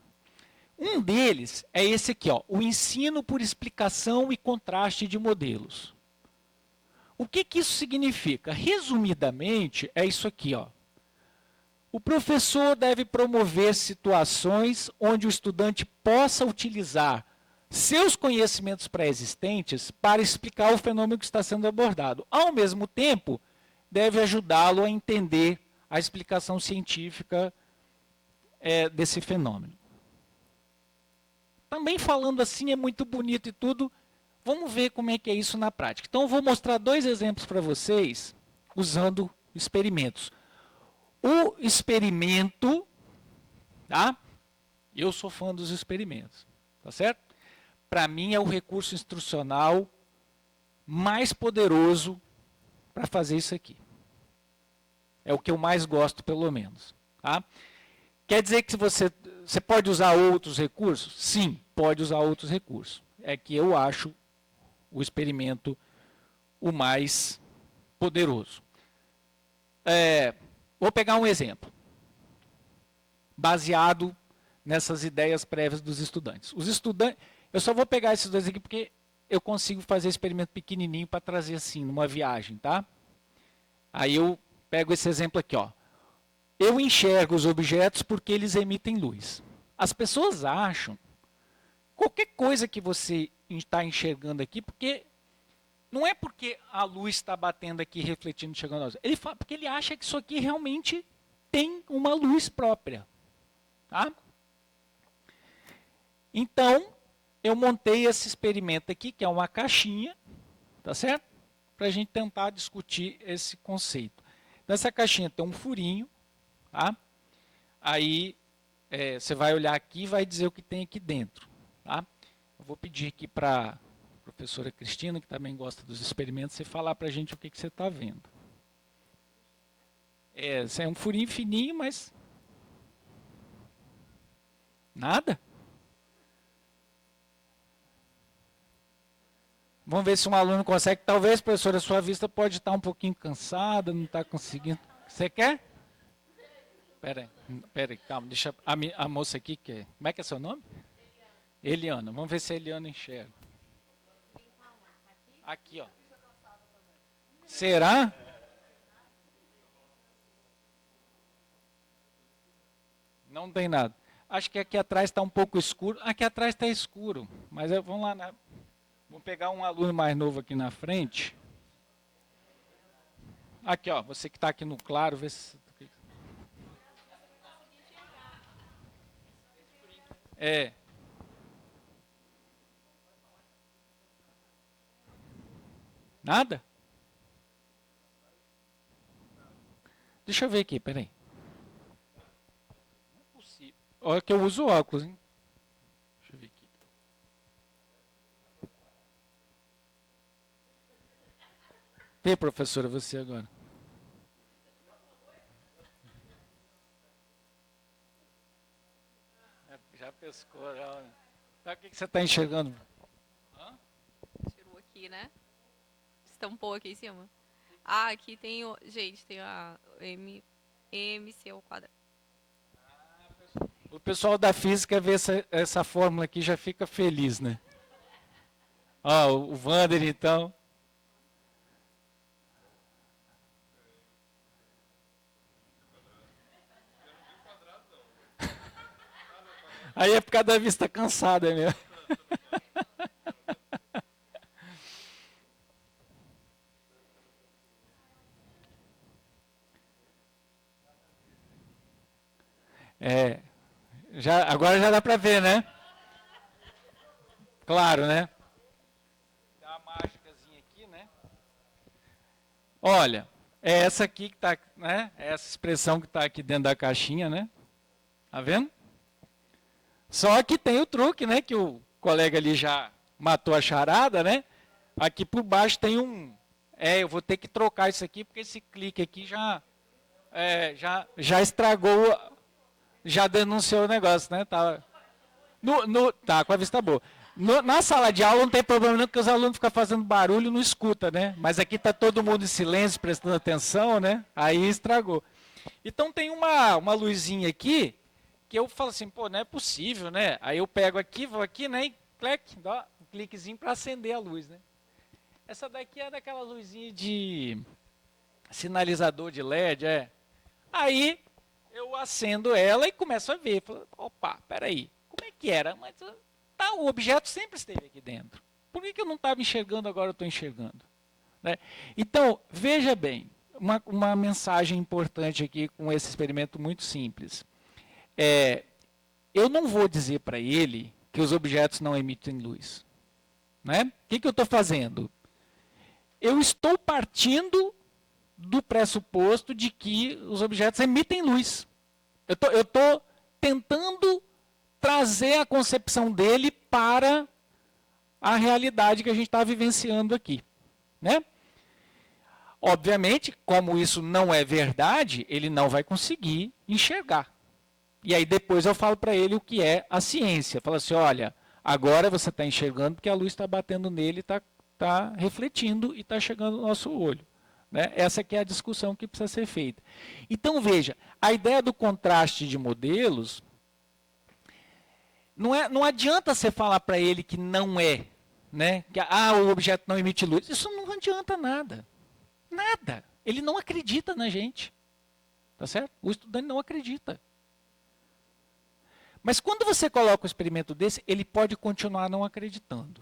Um deles é esse aqui, ó, o ensino por explicação e contraste de modelos. O que isso significa? Resumidamente, é isso aqui, ó. O professor deve promover situações onde o estudante possa utilizar seus conhecimentos pré-existentes para explicar o fenômeno que está sendo abordado. Ao mesmo tempo, deve ajudá-lo a entender a explicação científica desse fenômeno. Também falando assim é muito bonito e tudo, vamos ver como é que é isso na prática. Então eu vou mostrar 2 exemplos para vocês, usando experimentos. O experimento, tá? Eu sou fã dos experimentos, tá certo? Para mim é o recurso instrucional mais poderoso para fazer isso aqui. É o que eu mais gosto, pelo menos. Tá? Quer dizer que você pode usar outros recursos? Sim, pode usar outros recursos. É que eu acho o experimento o mais poderoso. Vou pegar um exemplo, baseado nessas ideias prévias dos estudantes. Eu só vou pegar esses 2 aqui porque eu consigo fazer experimento pequenininho para trazer assim, numa viagem, tá? Aí eu pego esse exemplo aqui, ó. Eu enxergo os objetos porque eles emitem luz. As pessoas acham qualquer coisa que você está enxergando aqui, porque não é porque a luz está batendo aqui, refletindo, chegando a nós. Ele fala, porque ele acha que isso aqui realmente tem uma luz própria. Tá? Então, eu montei esse experimento aqui, que é uma caixinha, tá certo? Para a gente tentar discutir esse conceito. Nessa caixinha tem um furinho, tá? Aí você vai olhar aqui e vai dizer o que tem aqui dentro. Tá? Eu vou pedir aqui para a professora Cristina, que também gosta dos experimentos, você falar para a gente o que você está vendo. Esse é um furinho fininho, mas nada. Vamos ver se um aluno consegue. Talvez, professora, a sua vista pode estar um pouquinho cansada, não está conseguindo. Você quer? Espera aí, calma. Deixa a moça aqui, como é que é seu nome? Eliana. Vamos ver se a Eliana enxerga. Aqui, ó. Será? Não tem nada. Acho que aqui atrás está um pouco escuro. Aqui atrás está escuro. Mas vamos lá. Vou pegar um aluno mais novo aqui na frente. Aqui, ó. Você que está aqui no claro, vê se... Nada? Deixa eu ver aqui, peraí. Não é possível. Olha que eu uso óculos, hein? Deixa eu ver aqui. Vê, professora, você agora. Já pescou, já. Tá, o que você está enxergando? Tirou aqui, né? Estampou aqui em cima. Ah, aqui tem o... Gente, tem a MC ao quadrado. O pessoal da física vê essa fórmula aqui já fica feliz, né? Ó, o Wander, então. Aí é por causa da vista cansada mesmo. Agora já dá para ver, né? Claro, né? Dá uma mágicazinha aqui, né? Olha, é essa aqui que está, né? É essa expressão que está aqui dentro da caixinha, né? Tá vendo? Só que tem o truque, né? Que o colega ali já matou a charada, né? Aqui por baixo tem um... eu vou ter que trocar isso aqui, porque esse clique aqui já estragou, já denunciou o negócio, né? Tá com a vista boa. Na sala de aula não tem problema não, porque os alunos ficam fazendo barulho e não escuta, né? Mas aqui está todo mundo em silêncio, prestando atenção, né? Aí estragou. Então tem uma luzinha aqui, que eu falo assim, pô, não é possível, né? Aí eu pego aqui, vou aqui, né? E clique, dá um cliquezinho para acender a luz, né? Essa daqui é daquela luzinha de sinalizador de LED, é. Aí eu acendo ela e começo a ver. Falo, opa, peraí, como é que era? Mas tá, o objeto sempre esteve aqui dentro. Por que eu não estava enxergando, agora eu estou enxergando? Né? Então, veja bem, uma mensagem importante aqui com esse experimento muito simples. Eu não vou dizer para ele que os objetos não emitem luz. Né? O que eu estou fazendo? Eu estou partindo do pressuposto de que os objetos emitem luz. Eu estou tentando trazer a concepção dele para a realidade que a gente está vivenciando aqui. Né? Obviamente, como isso não é verdade, ele não vai conseguir enxergar. E aí depois eu falo para ele o que é a ciência. Falo assim, olha, agora você está enxergando porque a luz está batendo nele, está refletindo e está chegando no nosso olho. Né? Essa que é a discussão que precisa ser feita. Então, veja, a ideia do contraste de modelos, não adianta você falar para ele que não é, né? Que o objeto não emite luz. Isso não adianta nada. Nada. Ele não acredita na gente. Tá certo? O estudante não acredita. Mas quando você coloca um experimento desse, ele pode continuar não acreditando.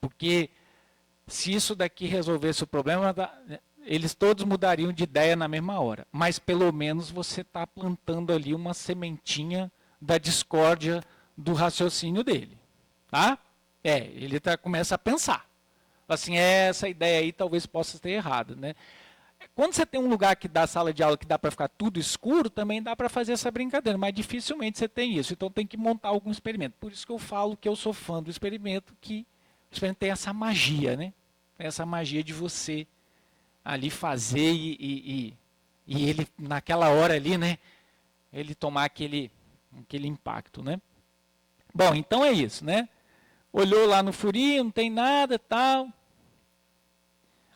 Porque se isso daqui resolvesse o problema, eles todos mudariam de ideia na mesma hora. Mas pelo menos você está plantando ali uma sementinha da discórdia do raciocínio dele. Tá? Ele começa a pensar. Assim, essa ideia aí talvez possa ter errado. Né? Quando você tem um lugar que dá sala de aula que dá para ficar tudo escuro, também dá para fazer essa brincadeira, mas dificilmente você tem isso. Então tem que montar algum experimento. Por isso que eu falo que eu sou fã do experimento, que o experimento tem essa magia, né? Tem essa magia de você ali fazer e ele, naquela hora ali, né? Ele tomar aquele impacto, né? Bom, então é isso, né? Olhou lá no furinho, não tem nada, tal.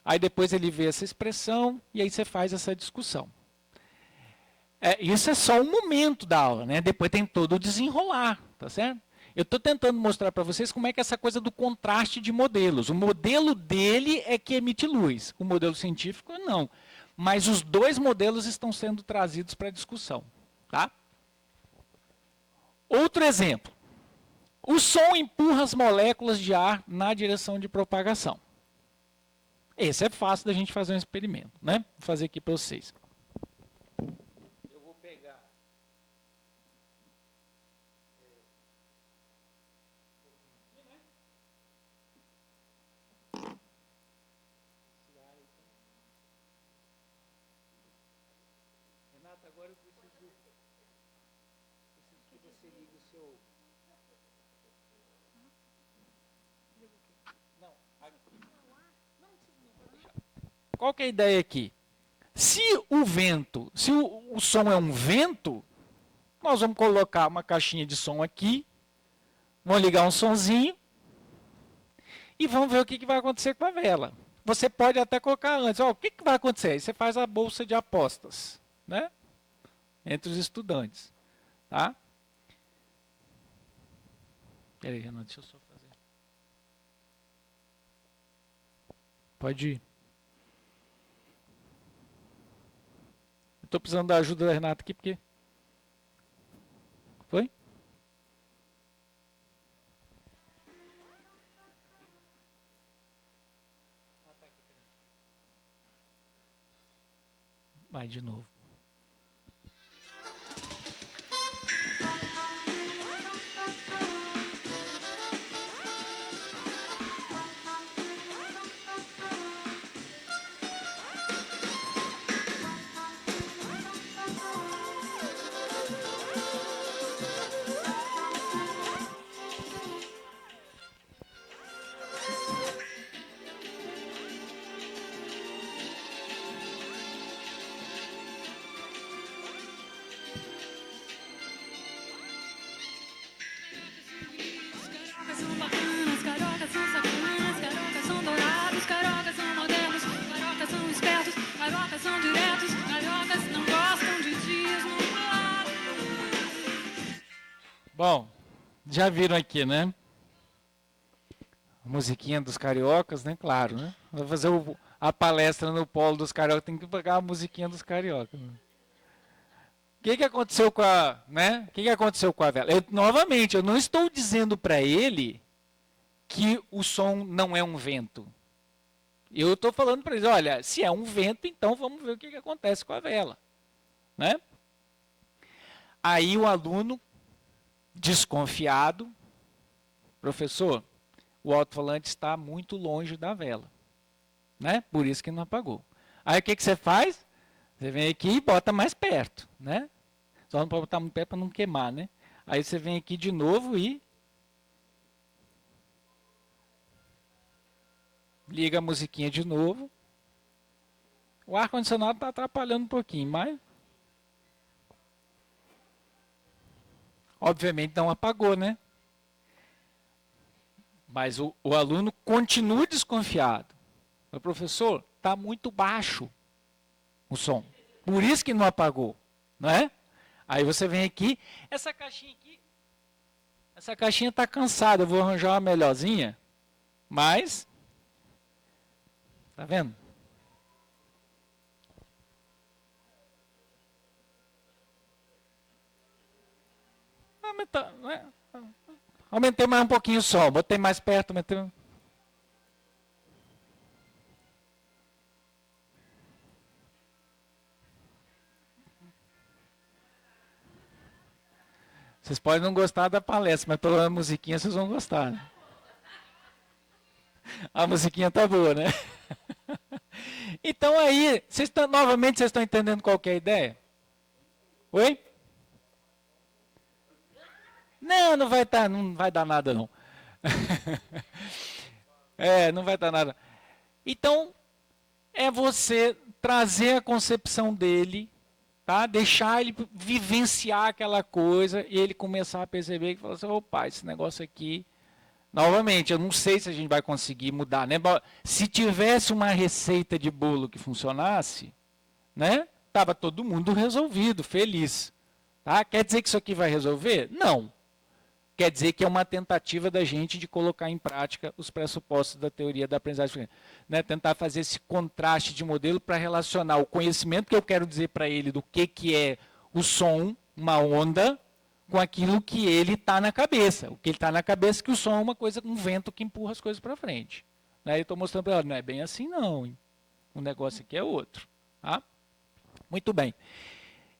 Aí depois ele vê essa expressão e aí você faz essa discussão. Isso é só um momento da aula, né? Depois tem todo o desenrolar, tá certo? Eu estou tentando mostrar para vocês como é que é essa coisa do contraste de modelos. O modelo dele é que emite luz, o modelo científico não. Mas os dois modelos estão sendo trazidos para a discussão. Tá? Outro exemplo. O som empurra as moléculas de ar na direção de propagação. Esse é fácil da gente fazer um experimento, né? Vou fazer aqui para vocês. Eu vou pegar... Renata, agora eu preciso que você ligue o seu... Não, aqui. Qual que é a ideia aqui? Se o som é um vento, nós vamos colocar uma caixinha de som aqui, vamos ligar um sonzinho e vamos ver o que vai acontecer com a vela. Você pode até colocar antes, o que vai acontecer? Aí você faz a bolsa de apostas, né? Entre os estudantes. Tá? Peraí, Renato, deixa eu só fazer. Pode ir. Estou precisando da ajuda da Renata aqui, porque... Foi? Vai de novo. Bom, já viram aqui, né? A musiquinha dos cariocas, né? Claro, né? Vai fazer a palestra no polo dos cariocas, tem que pegar a musiquinha dos cariocas. Né? O que aconteceu com a, né? O que aconteceu com a vela? Novamente, eu não estou dizendo para ele que o som não é um vento. Eu estou falando para ele, olha, se é um vento, então vamos ver o que acontece com a vela. Né? Aí o aluno, desconfiado, professor, o alto-falante está muito longe da vela. Né? Por isso que não apagou. Aí o que você faz? Você vem aqui e bota mais perto. Né? Só não pode botar muito perto para não queimar. Né? Aí você vem aqui de novo e liga a musiquinha de novo. O ar-condicionado está atrapalhando um pouquinho, mas obviamente não apagou, né? Mas o aluno continua desconfiado. O professor, está muito baixo o som. Por isso que não apagou, não é? Aí você vem aqui, essa caixinha está cansada, eu vou arranjar uma melhorzinha, mas, tá vendo? Aumentei mais um pouquinho o som, botei mais perto, aumentei. Vocês podem não gostar da palestra, mas pela musiquinha vocês vão gostar. Né? A musiquinha tá boa, né? Então aí, novamente vocês estão entendendo qual que é a ideia? Oi? Não, não vai dar nada não. Não vai dar nada. Então, é você trazer a concepção dele, tá? Deixar ele vivenciar aquela coisa e ele começar a perceber que fala assim, opa, esse negócio aqui, novamente, eu não sei se a gente vai conseguir mudar, né? Se tivesse uma receita de bolo que funcionasse, né? Tava todo mundo resolvido, feliz. Tá? Quer dizer que isso aqui vai resolver? Não. Quer dizer que é uma tentativa da gente de colocar em prática os pressupostos da teoria da aprendizagem. Né? Tentar fazer esse contraste de modelo para relacionar o conhecimento que eu quero dizer para ele do que é o som, uma onda, com aquilo que ele está na cabeça. O que ele está na cabeça é que o som é uma coisa, um vento que empurra as coisas para frente. Né? Eu estou mostrando para ela, não é bem assim não. Hein? O negócio aqui é outro. Tá? Muito bem.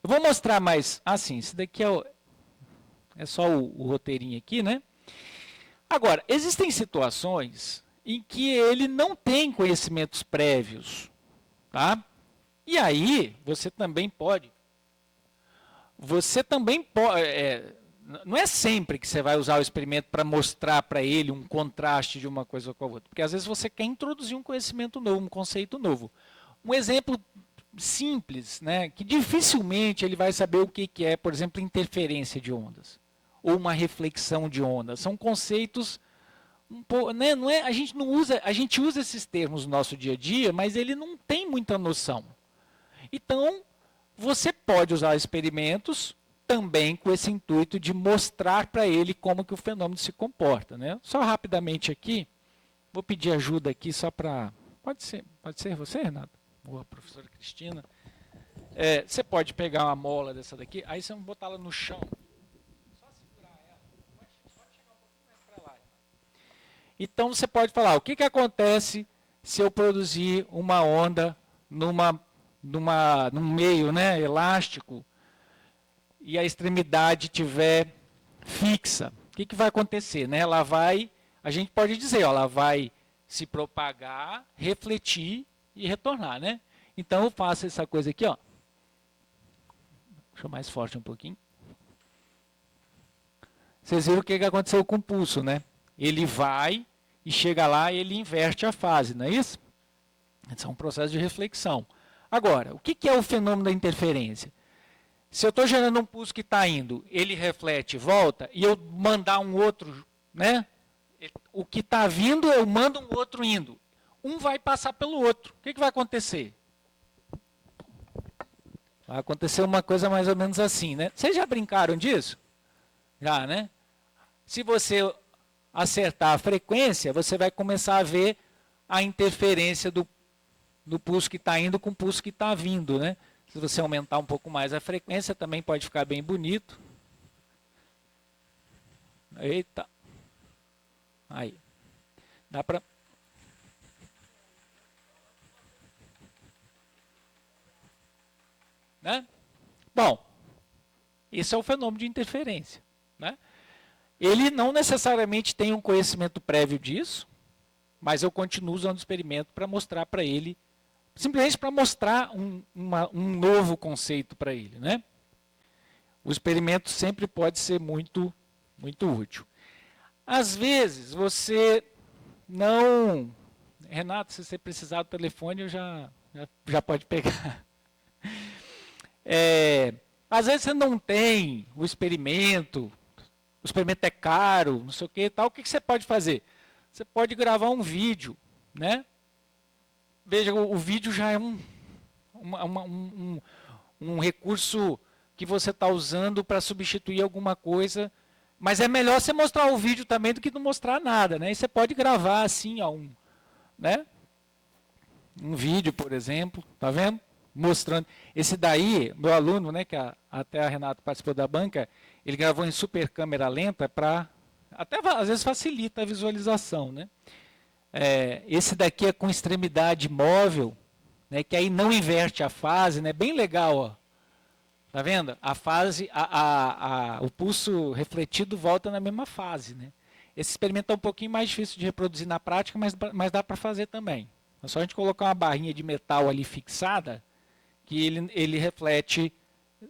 Eu vou mostrar mais, assim, esse daqui é só o roteirinho aqui, né? Agora, existem situações em que ele não tem conhecimentos prévios, tá? E aí, você também pode, não é sempre que você vai usar o experimento para mostrar para ele um contraste de uma coisa com a outra, porque às vezes você quer introduzir um conhecimento novo, um conceito novo. Um exemplo simples, né, que dificilmente ele vai saber o que é, por exemplo, interferência de ondas ou uma reflexão de ondas. São conceitos né, a gente usa esses termos no nosso dia a dia, mas ele não tem muita noção. Então, você pode usar experimentos também com esse intuito de mostrar para ele como que o fenômeno se comporta, né? Só rapidamente aqui, vou pedir ajuda aqui só para... Pode ser você, Renato? Ou a professora Cristina. Você pode pegar uma mola dessa daqui, aí você vai botar ela no chão. Só segurar ela. Pode chegar um pouquinho mais para lá. Então você pode falar, o que acontece se eu produzir uma onda num meio, né, elástico e a extremidade estiver fixa? O que vai acontecer? Né? A gente pode dizer, ela vai se propagar, refletir e retornar, né? Então eu faço essa coisa aqui, ó. Deixa eu mais forte um pouquinho. Vocês viram o que aconteceu com o pulso, né? Ele vai e chega lá e ele inverte a fase, não é isso? Isso é um processo de reflexão. Agora, o que é o fenômeno da interferência? Se eu estou gerando um pulso que está indo, ele reflete e volta, e eu mandar um outro, né? O que está vindo, eu mando um outro indo. Um vai passar pelo outro. O que vai acontecer? Vai acontecer uma coisa mais ou menos assim, né? Vocês já brincaram disso? Já, né? Se você acertar a frequência, você vai começar a ver a interferência do pulso que está indo com o pulso que está vindo, né? Se você aumentar um pouco mais a frequência, também pode ficar bem bonito. Eita. Aí. Dá para... Né? Bom, esse é o fenômeno de interferência, né? Ele não necessariamente tem um conhecimento prévio disso, mas eu continuo usando o experimento para mostrar para ele, simplesmente para mostrar um novo conceito para ele, né? O experimento sempre pode ser muito útil. Às vezes, você não... Renato, se você precisar do telefone, já pode pegar. Às vezes você não tem o experimento é caro, não sei o que e tal. O que você pode fazer? Você pode gravar um vídeo, né? Veja, o vídeo já é um recurso que você está usando para substituir alguma coisa, mas é melhor você mostrar o vídeo também do que não mostrar nada, né? E você pode gravar assim, ó, né? Um vídeo, por exemplo, tá vendo? Mostrando. Esse daí, meu aluno, né, que até a Renata participou da banca, ele gravou em super câmera lenta para, até às vezes facilita a visualização, né? Esse daqui é com extremidade móvel, né, que aí não inverte a fase, né? Bem legal, ó. Tá vendo? A fase, o pulso refletido volta na mesma fase, né? Esse experimento é um pouquinho mais difícil de reproduzir na prática, mas dá para fazer também. É só a gente colocar uma barrinha de metal ali fixada, que ele reflete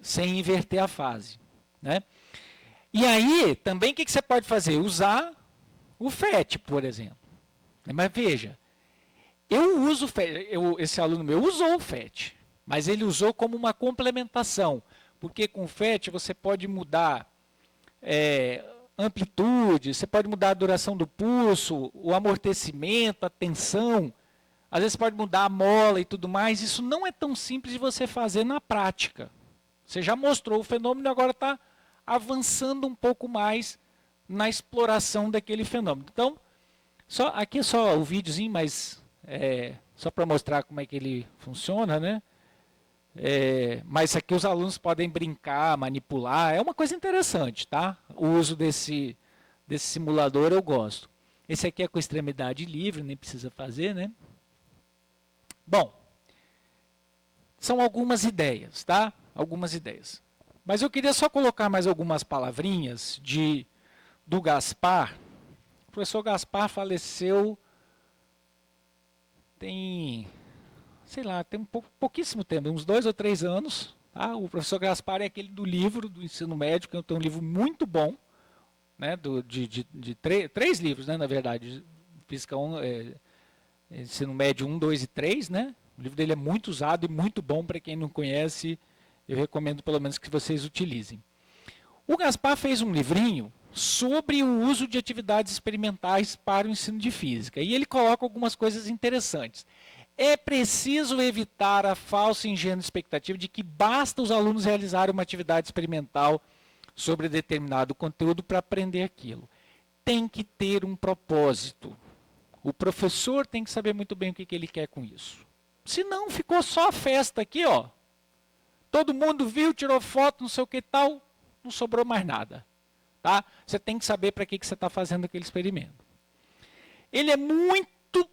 sem inverter a fase, né? E aí, também o que você pode fazer? Usar o FET, por exemplo. Mas veja, eu uso o FET, esse aluno meu usou o FET, mas ele usou como uma complementação, porque com o FET você pode mudar amplitude, você pode mudar a duração do pulso, o amortecimento, a tensão, às vezes você pode mudar a mola e tudo mais. Isso não é tão simples de você fazer na prática. Você já mostrou o fenômeno e agora está avançando um pouco mais na exploração daquele fenômeno. Então, aqui é só o videozinho, mas só para mostrar como é que ele funciona, né? Mas aqui os alunos podem brincar, manipular, é uma coisa interessante, tá? O uso desse simulador eu gosto. Esse aqui é com extremidade livre, nem precisa fazer, né? Bom, são algumas ideias, tá? Algumas ideias. Mas eu queria só colocar mais algumas palavrinhas do Gaspar. O professor Gaspar faleceu tem, sei lá, tem pouquíssimo tempo, uns 2 ou 3 anos. Tá? O professor Gaspar é aquele do livro do ensino médio, que tem um livro muito bom, né? De 3 livros, né, na verdade. Física 1, ensino médio 1, 2 e 3, né? O livro dele é muito usado e muito bom para quem não conhece. Eu recomendo pelo menos que vocês utilizem. O Gaspar fez um livrinho sobre o uso de atividades experimentais para o ensino de física. E ele coloca algumas coisas interessantes. É preciso evitar a falsa e ingênua expectativa de que basta os alunos realizarem uma atividade experimental sobre determinado conteúdo para aprender aquilo. Tem que ter um propósito. O professor tem que saber muito bem o que ele quer com isso. Se não, ficou só a festa aqui, ó. Todo mundo viu, tirou foto, não sei o que tal, não sobrou mais nada. Tá? Você tem que saber para que você está fazendo aquele experimento. Ele é muito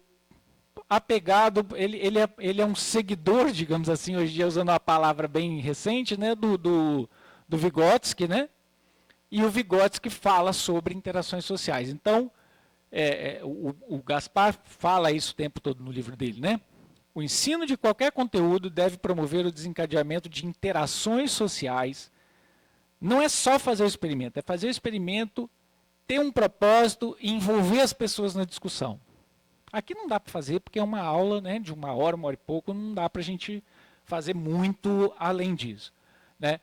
apegado, ele é um seguidor, digamos assim, hoje em dia usando uma palavra bem recente, né, do Vygotsky, né? E o Vygotsky fala sobre interações sociais. Então, o Gaspar fala isso o tempo todo no livro dele, né? O ensino de qualquer conteúdo deve promover o desencadeamento de interações sociais. Não é só fazer o experimento, é fazer o experimento, ter um propósito e envolver as pessoas na discussão. Aqui não dá para fazer, porque é uma aula, né, de 1 hora, 1 hora e pouco, não dá para a gente fazer muito além disso, né?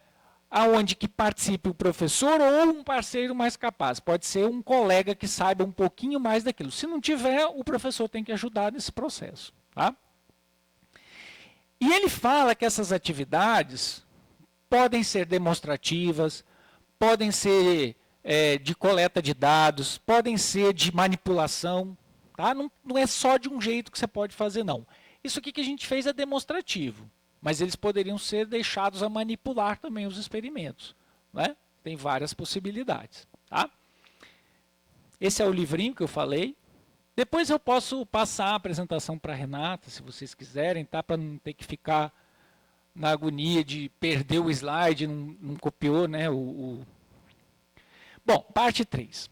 Aonde que participe o professor ou um parceiro mais capaz. Pode ser um colega que saiba um pouquinho mais daquilo. Se não tiver, o professor tem que ajudar nesse processo. Tá? E ele fala que essas atividades podem ser demonstrativas, podem ser de coleta de dados, podem ser de manipulação. Tá? Não é só de um jeito que você pode fazer, não. Isso aqui que a gente fez é demonstrativo, mas eles poderiam ser deixados a manipular também os experimentos. Né? Tem várias possibilidades. Tá? Esse é o livrinho que eu falei. Depois eu posso passar a apresentação para a Renata, se vocês quiserem, tá? Para não ter que ficar na agonia de perder o slide, não copiou, né? Bom, parte 3.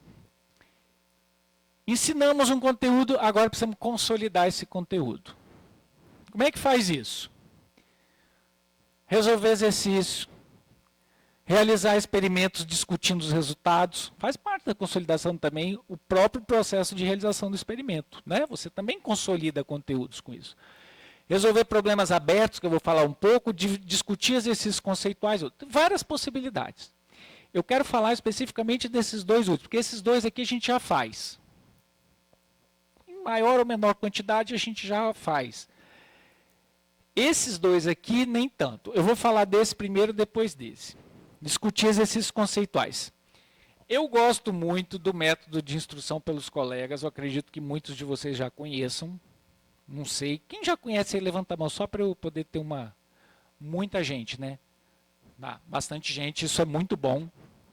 Ensinamos um conteúdo, agora precisamos consolidar esse conteúdo. Como é que faz isso? Resolver exercício, realizar experimentos discutindo os resultados, faz parte da consolidação também o próprio processo de realização do experimento. Né? Você também consolida conteúdos com isso. Resolver problemas abertos, que eu vou falar um pouco, discutir exercícios conceituais, várias possibilidades. Eu quero falar especificamente desses dois últimos, porque esses dois aqui a gente já faz. Em maior ou menor quantidade a gente já faz. Esses dois aqui, nem tanto. Eu vou falar desse primeiro, depois desse. Discutir exercícios conceituais. Eu gosto muito do método de instrução pelos colegas, eu acredito que muitos de vocês já conheçam. Não sei. Quem já conhece aí, levanta a mão, só para eu poder ter muita gente, né? Bastante gente, isso é muito bom,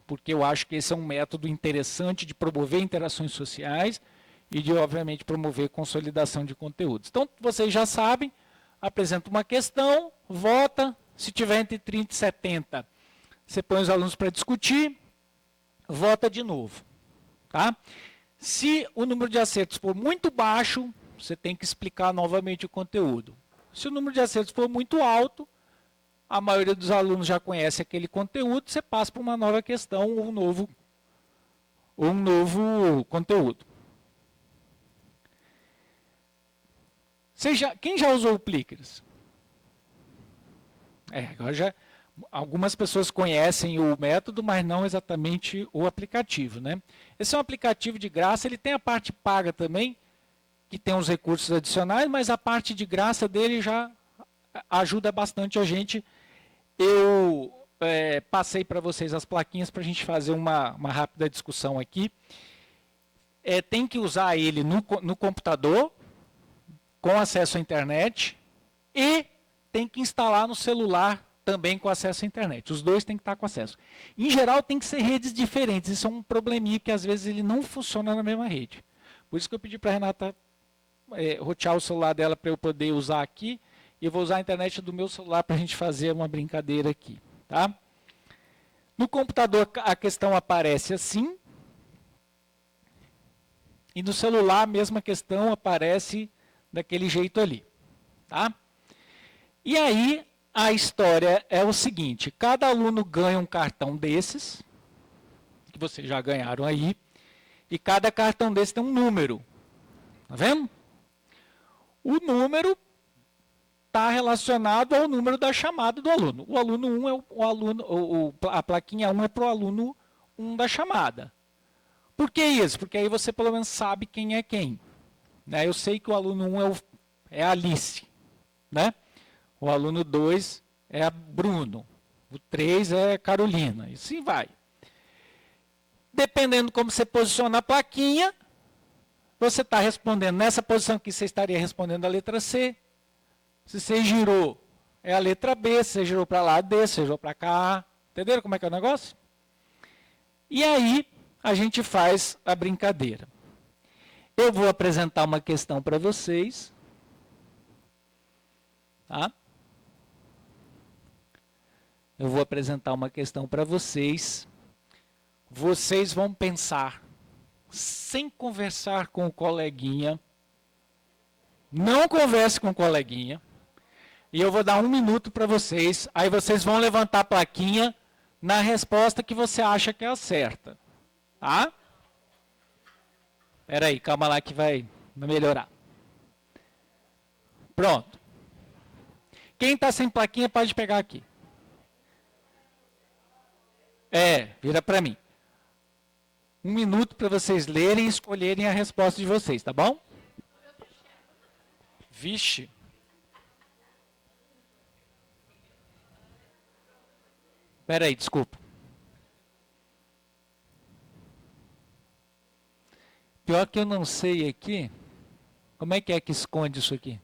porque eu acho que esse é um método interessante de promover interações sociais e de, obviamente, promover consolidação de conteúdos. Então, vocês já sabem, apresenta uma questão, vota, se tiver entre 30 e 70, você põe os alunos para discutir, vota de novo. Tá? Se o número de acertos for muito baixo, você tem que explicar novamente o conteúdo. Se o número de acertos for muito alto, a maioria dos alunos já conhece aquele conteúdo, você passa para uma nova questão ou um novo conteúdo. Quem já usou o Plickers? Agora algumas pessoas conhecem o método, mas não exatamente o aplicativo. Né? Esse é um aplicativo de graça, ele tem a parte paga também, que tem os recursos adicionais, mas a parte de graça dele já ajuda bastante a gente. Eu passei para vocês as plaquinhas para a gente fazer uma rápida discussão aqui. Tem que usar ele no computador, com acesso à internet, e tem que instalar no celular também com acesso à internet. Os dois têm que estar com acesso. Em geral, tem que ser redes diferentes. Isso é um probleminha que às vezes ele não funciona na mesma rede. Por isso que eu pedi para a Renata rotear o celular dela para eu poder usar aqui. E eu vou usar a internet do meu celular para a gente fazer uma brincadeira aqui. Tá? No computador a questão aparece assim. E no celular a mesma questão aparece daquele jeito ali. Tá? E aí a história é o seguinte, cada aluno ganha um cartão desses, que vocês já ganharam aí, e cada cartão desse tem um número. Tá vendo? O número está relacionado ao número da chamada do aluno. O aluno 1 é o aluno, a plaquinha 1 é para o aluno 1 da chamada. Por que isso? Porque aí você pelo menos sabe quem é quem. Né? Eu sei que o aluno 1 é a Alice. Né? O aluno 2 é a Bruno. O 3 é a Carolina. E assim vai. Dependendo como você posiciona a plaquinha, você está respondendo nessa posição que você estaria respondendo a letra C. Se você girou, é a letra B. Se você girou para lá, D. Se você girou para cá, A. Entenderam como é que é o negócio? E aí, a gente faz a brincadeira. Eu vou apresentar uma questão para vocês. Tá? Eu vou apresentar uma questão para vocês. Vocês vão pensar, sem conversar com o coleguinha. Não converse com o coleguinha. E eu vou dar 1 minuto para vocês. Aí vocês vão levantar a plaquinha na resposta que você acha que é a certa. Tá? Espera aí, calma lá que vai melhorar. Pronto. Quem está sem plaquinha pode pegar aqui. Vira para mim. 1 minuto para vocês lerem e escolherem a resposta de vocês, tá bom? Vixe. Espera aí, desculpa. Pior que eu não sei aqui. Como é que esconde isso aqui?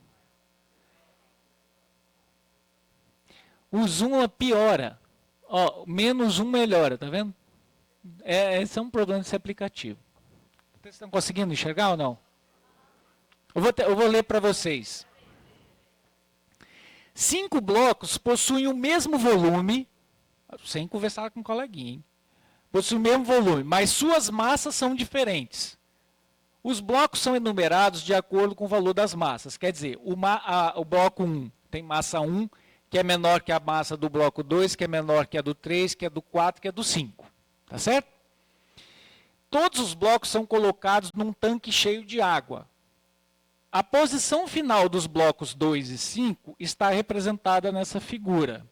O zoom piora. Ó, menos um melhora, tá vendo? Esse é um problema desse aplicativo. Vocês estão conseguindo enxergar ou não? Eu vou ler para vocês. 5 blocos possuem o mesmo volume, sem conversar com o coleguinha, hein? Possuem o mesmo volume, mas suas massas são diferentes. Os blocos são enumerados de acordo com o valor das massas. Quer dizer, o bloco 1 tem massa 1, que é menor que a massa do bloco 2, que é menor que a do 3, que é do 4, que é do 5. Tá certo? Todos os blocos são colocados num tanque cheio de água. A posição final dos blocos 2 e 5 está representada nessa figura.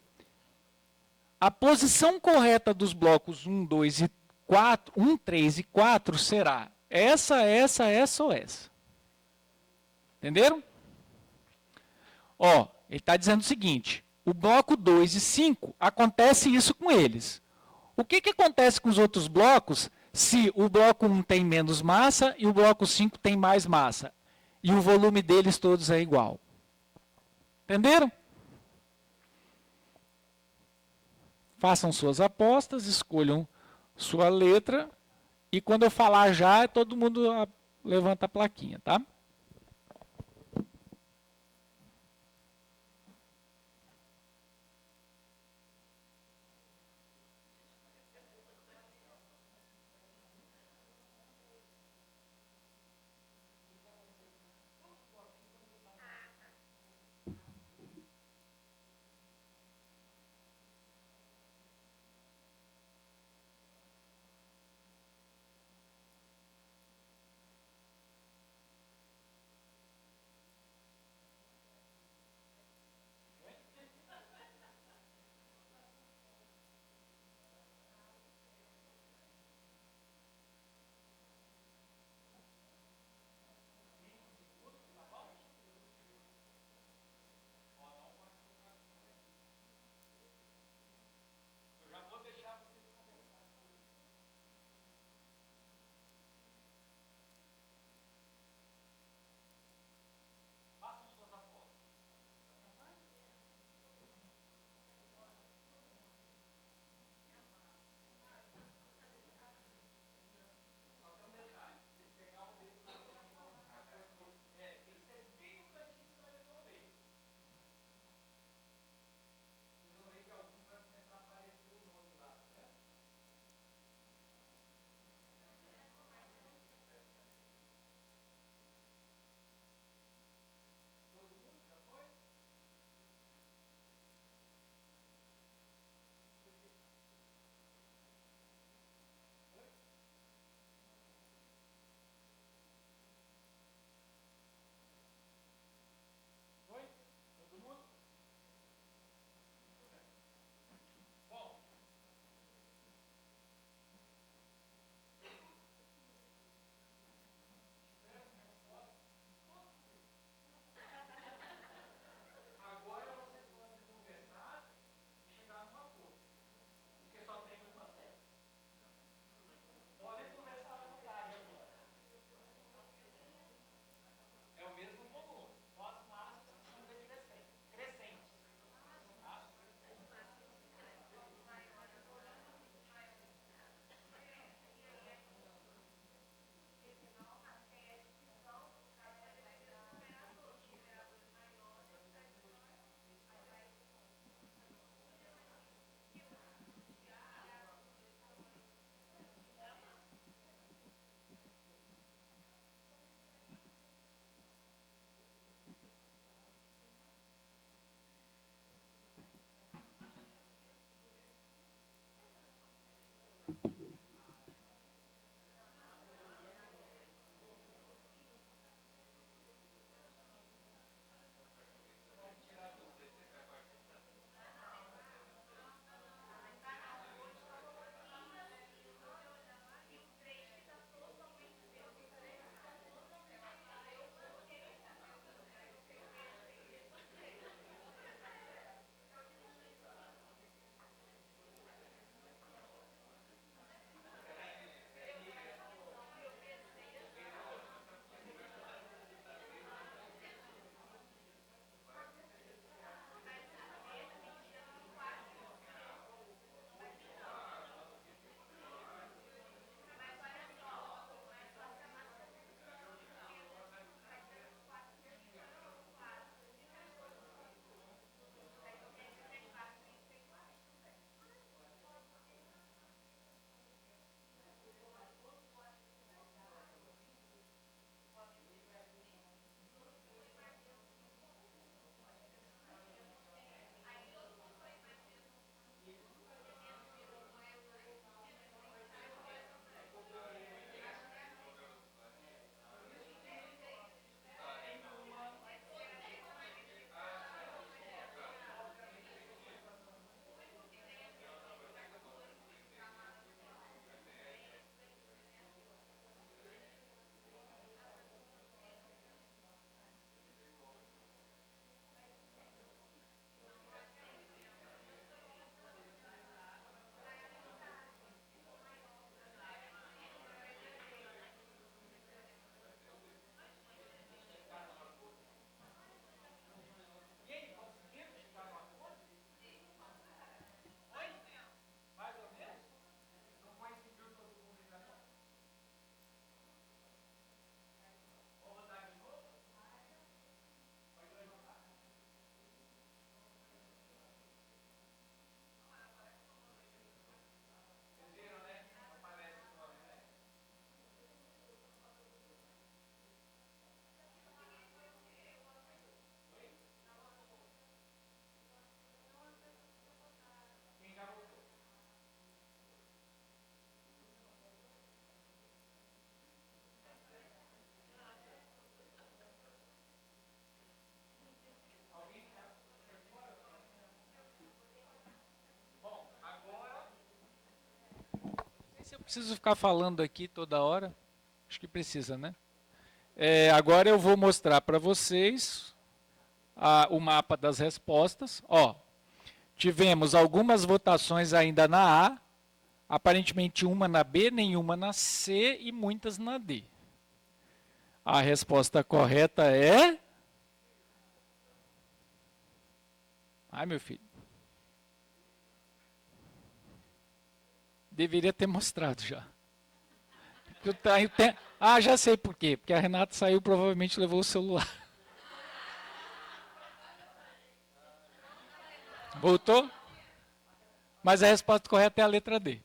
A posição correta dos blocos 1, 2 e 4, 1, 3 e 4 será essa ou essa. Entenderam? Ó, ele está dizendo o seguinte, o bloco 2 e 5, acontece isso com eles. O que acontece com os outros blocos se o bloco 1 tem menos massa e o bloco 5 tem mais massa? E o volume deles todos é igual. Entenderam? Façam suas apostas, escolham sua letra. E quando eu falar já, todo mundo levanta a plaquinha, tá? preciso ficar falando aqui toda hora. Acho que precisa, né? Agora eu vou mostrar para vocês o mapa das respostas. Ó, tivemos algumas votações ainda na A, aparentemente uma na B, nenhuma na C e muitas na D. A resposta correta é... Ai, meu filho. Deveria ter mostrado já. Já sei por quê. Porque a Renata saiu, provavelmente levou o celular. Voltou? Mas a resposta correta é a letra D.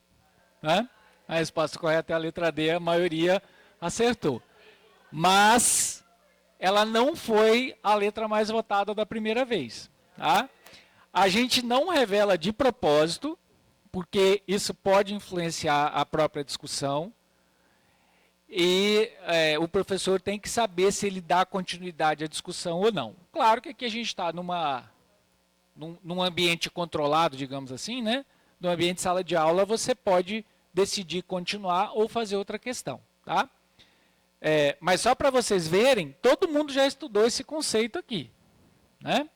Né? A resposta correta é a letra D, a maioria acertou. Mas ela não foi a letra mais votada da primeira vez. Tá? A gente não revela de propósito, porque isso pode influenciar a própria discussão. E o professor tem que saber se ele dá continuidade à discussão ou não. Claro que aqui a gente está num ambiente controlado, digamos assim, né? No ambiente de sala de aula, você pode decidir continuar ou fazer outra questão. Tá? Mas só para vocês verem, todo mundo já estudou esse conceito aqui. Né?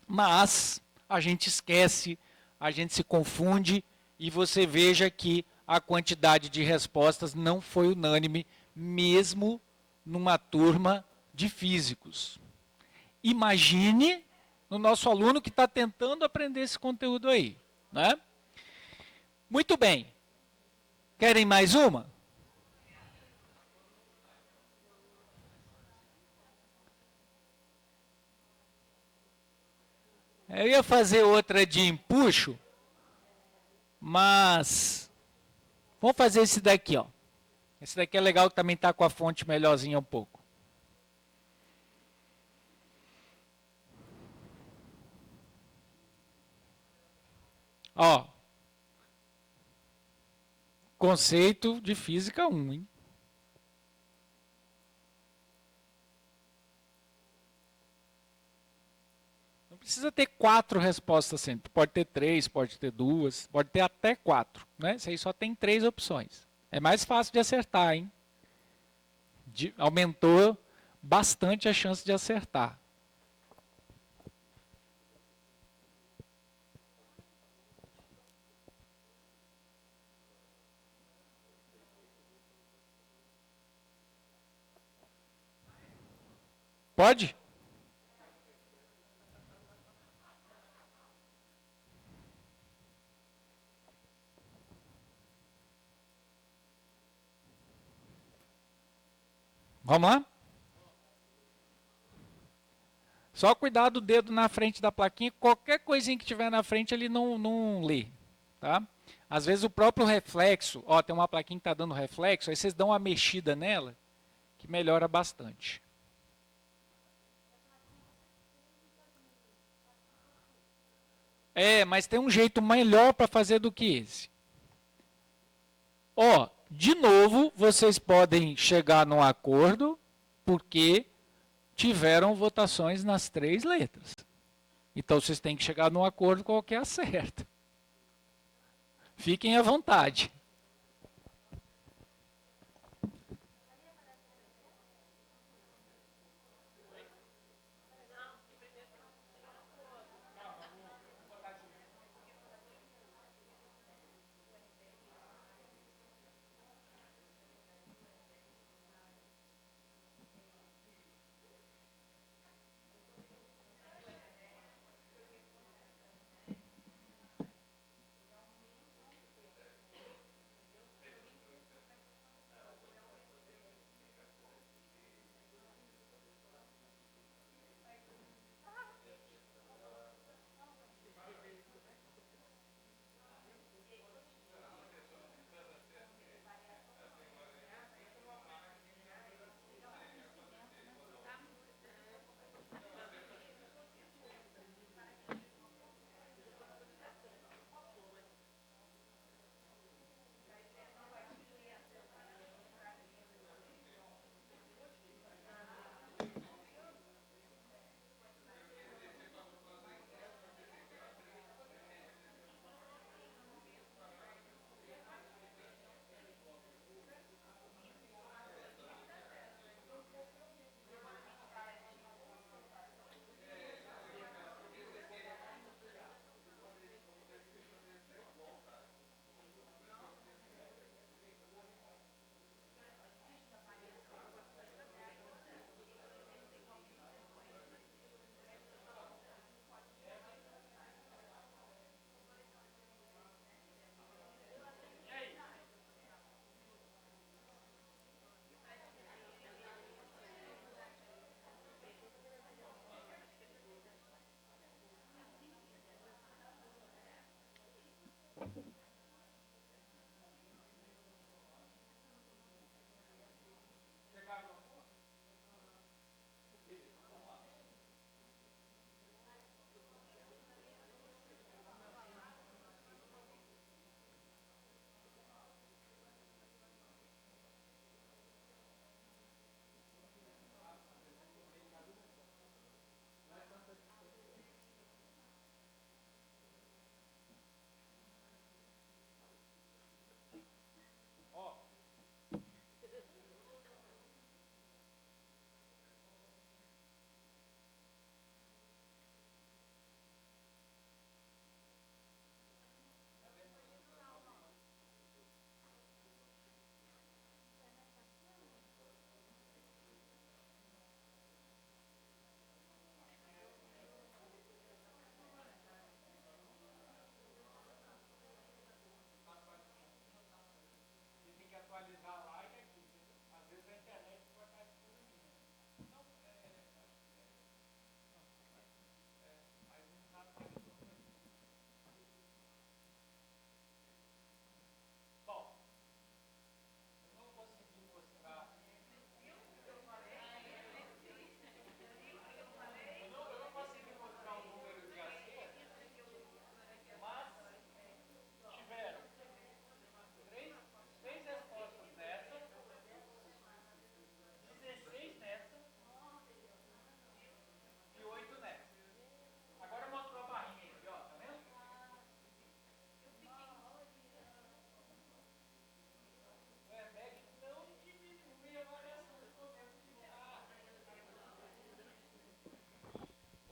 Mas a gente esquece, a gente se confunde, e você veja que a quantidade de respostas não foi unânime, mesmo numa turma de físicos. Imagine no nosso aluno que está tentando aprender esse conteúdo aí. Né? Muito bem. Querem mais uma? Eu ia fazer outra de empuxo, mas vamos fazer esse daqui, ó. Esse daqui é legal, que também está com a fonte melhorzinha um pouco. Ó. Conceito de física 1, hein? Não precisa ter 4 respostas sempre. Pode ter 3, pode ter 2, pode ter até 4. Né? Isso aí só tem 3 opções. É mais fácil de acertar, hein? Aumentou bastante a chance de acertar. Pode? Vamos lá? Só cuidar do dedo na frente da plaquinha, qualquer coisinha que tiver na frente ele não lê. Tá? Às vezes o próprio reflexo, ó, tem uma plaquinha que está dando reflexo, aí vocês dão uma mexida nela, que melhora bastante. Mas tem um jeito melhor para fazer do que esse. Ó, de novo, vocês podem chegar num acordo, porque tiveram votações nas 3 letras. Então, vocês têm que chegar num acordo qual que é a certa. Fiquem à vontade.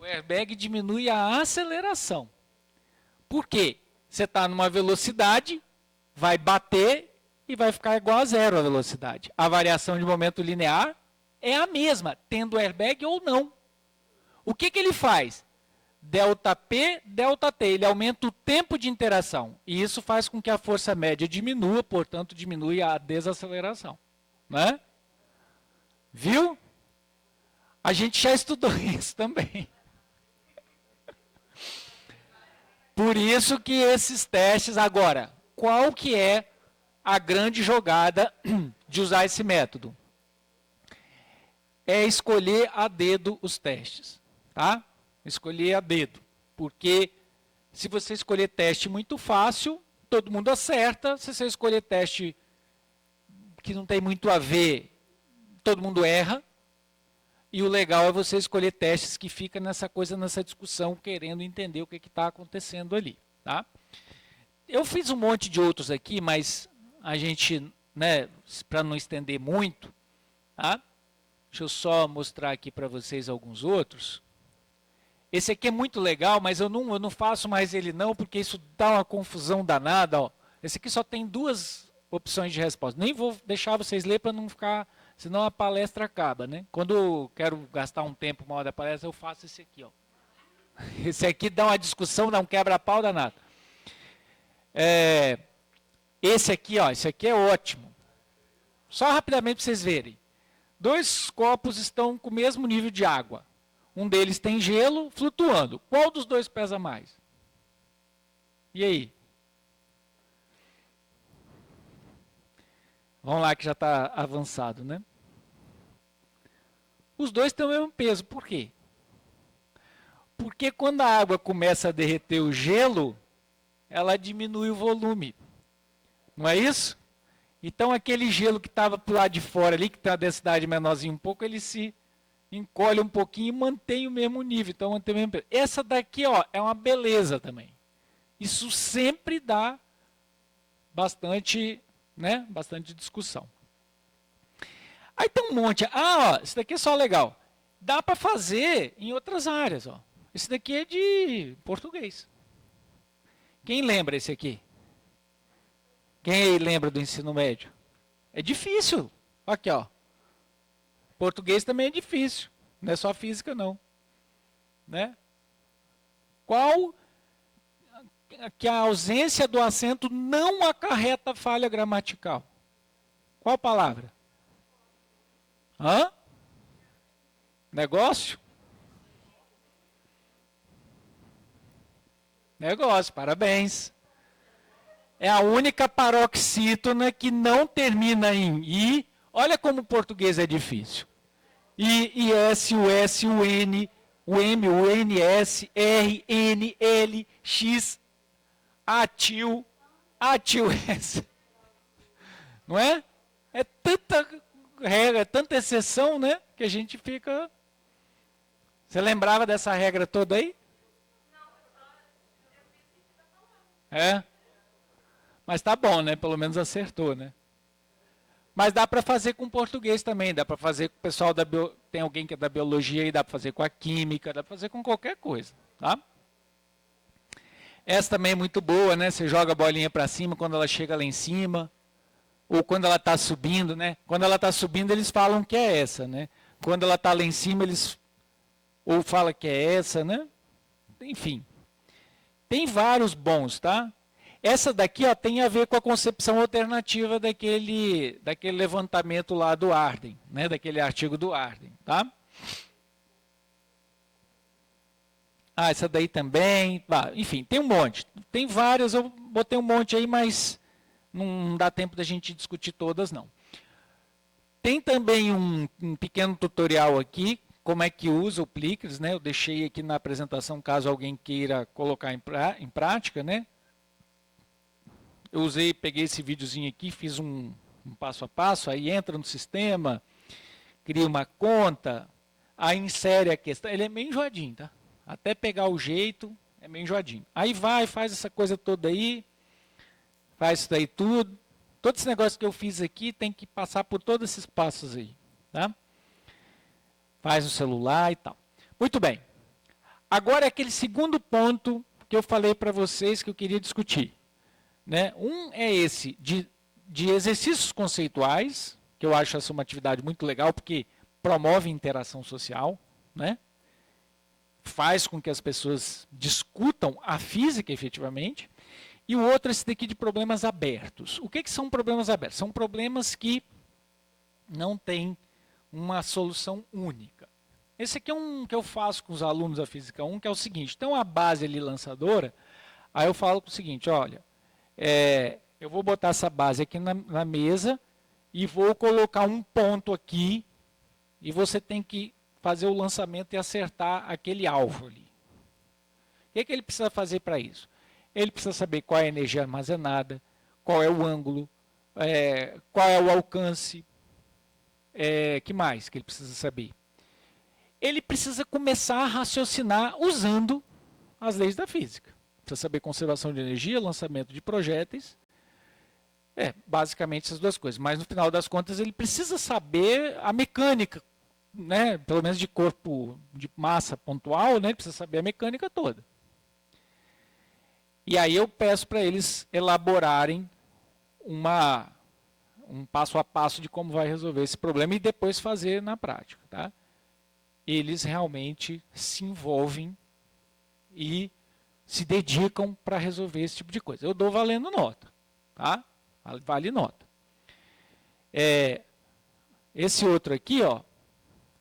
O airbag diminui a aceleração. Por quê? Você está numa velocidade, vai bater e vai ficar igual a zero a velocidade. A variação de momento linear é a mesma, tendo airbag ou não. O que ele faz? ΔP, ΔT, ele aumenta o tempo de interação. E isso faz com que a força média diminua, portanto, diminui a desaceleração. Né? Viu? A gente já estudou isso também. Por isso que esses testes... Agora, qual que é a grande jogada de usar esse método? É escolher a dedo os testes. Tá? Escolher a dedo. Porque se você escolher teste muito fácil, todo mundo acerta. Se você escolher teste que não tem muito a ver, todo mundo erra. E o legal é você escolher testes que fica nessa coisa, nessa discussão, querendo entender o que está acontecendo ali. Tá? Eu fiz um monte de outros aqui, mas a gente, né, para não estender muito, tá? Deixa eu só mostrar aqui para vocês alguns outros. Esse aqui é muito legal, mas eu não faço mais ele não, porque isso dá uma confusão danada. Ó. Esse aqui só tem 2 opções de resposta. Nem vou deixar vocês ler para não ficar... Senão a palestra acaba, né? Quando eu quero gastar um tempo uma hora da palestra, eu faço esse aqui, ó. Esse aqui dá uma discussão, dá um quebra-pau danado. Esse aqui, ó, esse aqui é ótimo. Só rapidamente para vocês verem. 2 copos estão com o mesmo nível de água. Um deles tem gelo flutuando. Qual dos 2 pesa mais? E aí? Vamos lá que já está avançado, né? Os 2 têm o mesmo peso. Por quê? Porque quando a água começa a derreter o gelo, ela diminui o volume. Não é isso? Então aquele gelo que estava para o lado de fora ali, que tem a densidade menorzinha um pouco, ele se encolhe um pouquinho e mantém o mesmo nível. Então mantém o mesmo peso. Essa daqui, ó, é uma beleza também. Isso sempre dá bastante, né, bastante discussão. Aí tem um monte. Ó, esse daqui é só legal. Dá para fazer em outras áreas, ó. Esse daqui é de português. Quem lembra esse aqui? Quem aí lembra do ensino médio? É difícil. Aqui, ó. Português também é difícil. Não é só física, não. Né? Qual que a ausência do acento não acarreta falha gramatical? Qual palavra? Hã? Negócio? Negócio, parabéns. É a única paroxítona que não termina em I. Olha como o português é difícil. I, S, o S, o N, o M, o N, S, R, N, L, X, atil, S. Não é? É tanta regra, tanta exceção, né? Que a gente fica... Você lembrava dessa regra toda aí? É? Mas tá bom, né? Pelo menos acertou, né? Mas dá para fazer com português também, dá para fazer com o pessoal da tem alguém que é da biologia e dá para fazer com a química, dá para fazer com qualquer coisa, tá? Essa também é muito boa, né? Você joga a bolinha para cima quando ela chega lá em cima, ou quando ela está subindo, né? Quando ela está subindo eles falam que é essa, né? Quando ela está lá em cima eles ou falam que é essa, né? Enfim, tem vários bons, tá? Essa daqui, ó, tem a ver com a concepção alternativa daquele levantamento lá do Arden, né, daquele artigo do Arden, tá? Essa daí também, enfim, tem um monte. Tem várias, eu botei um monte aí, mas não dá tempo da gente discutir todas, não. Tem também um pequeno tutorial aqui, como é que usa o Plickers, né? Eu deixei aqui na apresentação, caso alguém queira colocar em prática, né? Eu peguei esse videozinho aqui, fiz um passo a passo, aí entra no sistema, cria uma conta, aí insere a questão. Ele é meio enjoadinho, tá? Até pegar o jeito, é meio enjoadinho. Aí faz essa coisa toda aí, faz isso daí tudo. Todo esse negócio que eu fiz aqui tem que passar por todos esses passos aí, tá? Faz o celular e tal. Muito bem. Agora é aquele segundo ponto que eu falei para vocês que eu queria discutir. Né? Um é esse de exercícios conceituais, que eu acho essa uma atividade muito legal, porque promove interação social, né? Faz com que as pessoas discutam a física efetivamente. E o outro é esse daqui de problemas abertos. O que são problemas abertos? São problemas que não têm uma solução única. Esse aqui é um que eu faço com os alunos da Física 1, que é o seguinte, tem uma base ali lançadora, aí eu falo o seguinte, olha, eu vou botar essa base aqui na mesa e vou colocar um ponto aqui e você tem que fazer o lançamento e acertar aquele alvo ali. O que ele precisa fazer para isso? Ele precisa saber qual é a energia armazenada, qual é o ângulo, qual é o alcance, que mais que ele precisa saber? Ele precisa começar a raciocinar usando as leis da física. Precisa saber conservação de energia, lançamento de projéteis, basicamente essas duas coisas. Mas no final das contas ele precisa saber a mecânica, né? Pelo menos de corpo, de massa pontual, né? Ele precisa saber a mecânica toda. E aí eu peço para eles elaborarem um passo a passo de como vai resolver esse problema e depois fazer na prática. Tá? Eles realmente se envolvem e se dedicam para resolver esse tipo de coisa. Eu dou valendo nota. Tá? Vale nota. Esse outro aqui, ó,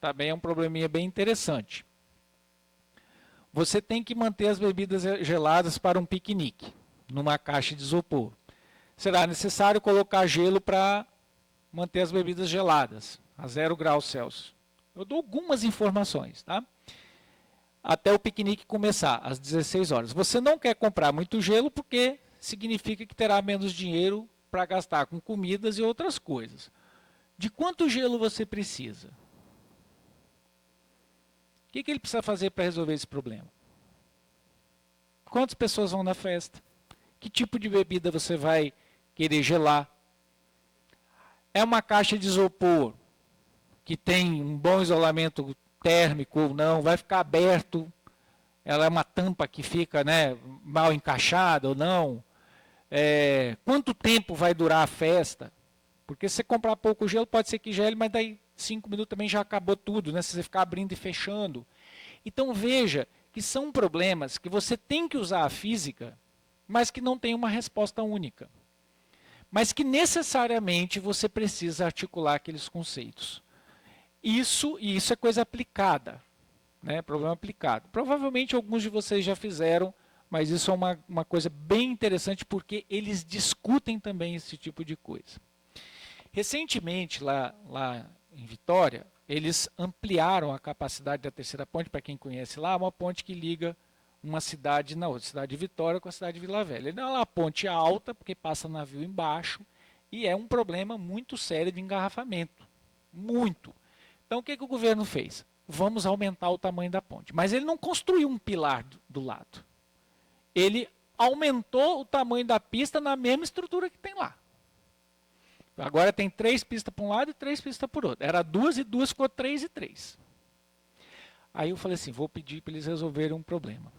também é um probleminha bem interessante. Você tem que manter as bebidas geladas para um piquenique, numa caixa de isopor. Será necessário colocar gelo para manter as bebidas geladas, a 0 graus Celsius. Eu dou algumas informações, tá? Até o piquenique começar, às 16 horas. Você não quer comprar muito gelo porque significa que terá menos dinheiro para gastar com comidas e outras coisas. De quanto gelo você precisa? O que ele precisa fazer para resolver esse problema? Quantas pessoas vão na festa? Que tipo de bebida você vai querer gelar? É uma caixa de isopor que tem um bom isolamento térmico ou não? Vai ficar aberto? Ela é uma tampa que fica, né, mal encaixada ou não? Quanto tempo vai durar a festa? Porque se você comprar pouco gelo, pode ser que gele, mas daí 5 minutos também já acabou tudo, né? Se você ficar abrindo e fechando. Então veja que são problemas que você tem que usar a física, mas que não tem uma resposta única. Mas que necessariamente você precisa articular aqueles conceitos. Isso é coisa aplicada, né? Problema aplicado. Provavelmente alguns de vocês já fizeram, mas isso é uma coisa bem interessante porque eles discutem também esse tipo de coisa. Recentemente, lá em Vitória, eles ampliaram a capacidade da terceira ponte, para quem conhece lá, uma ponte que liga uma cidade na outra, a cidade de Vitória com a cidade de Vila Velha. Não é uma ponte alta, porque passa navio embaixo, e é um problema muito sério de engarrafamento. Muito. Então o que o governo fez? Vamos aumentar o tamanho da ponte. Mas ele não construiu um pilar do lado. Ele aumentou o tamanho da pista na mesma estrutura que tem lá. Agora tem 3 pistas para um lado e 3 pistas para o outro. Era 2 e 2, ficou 3 e 3. Aí eu falei assim, vou pedir para eles resolverem um problema.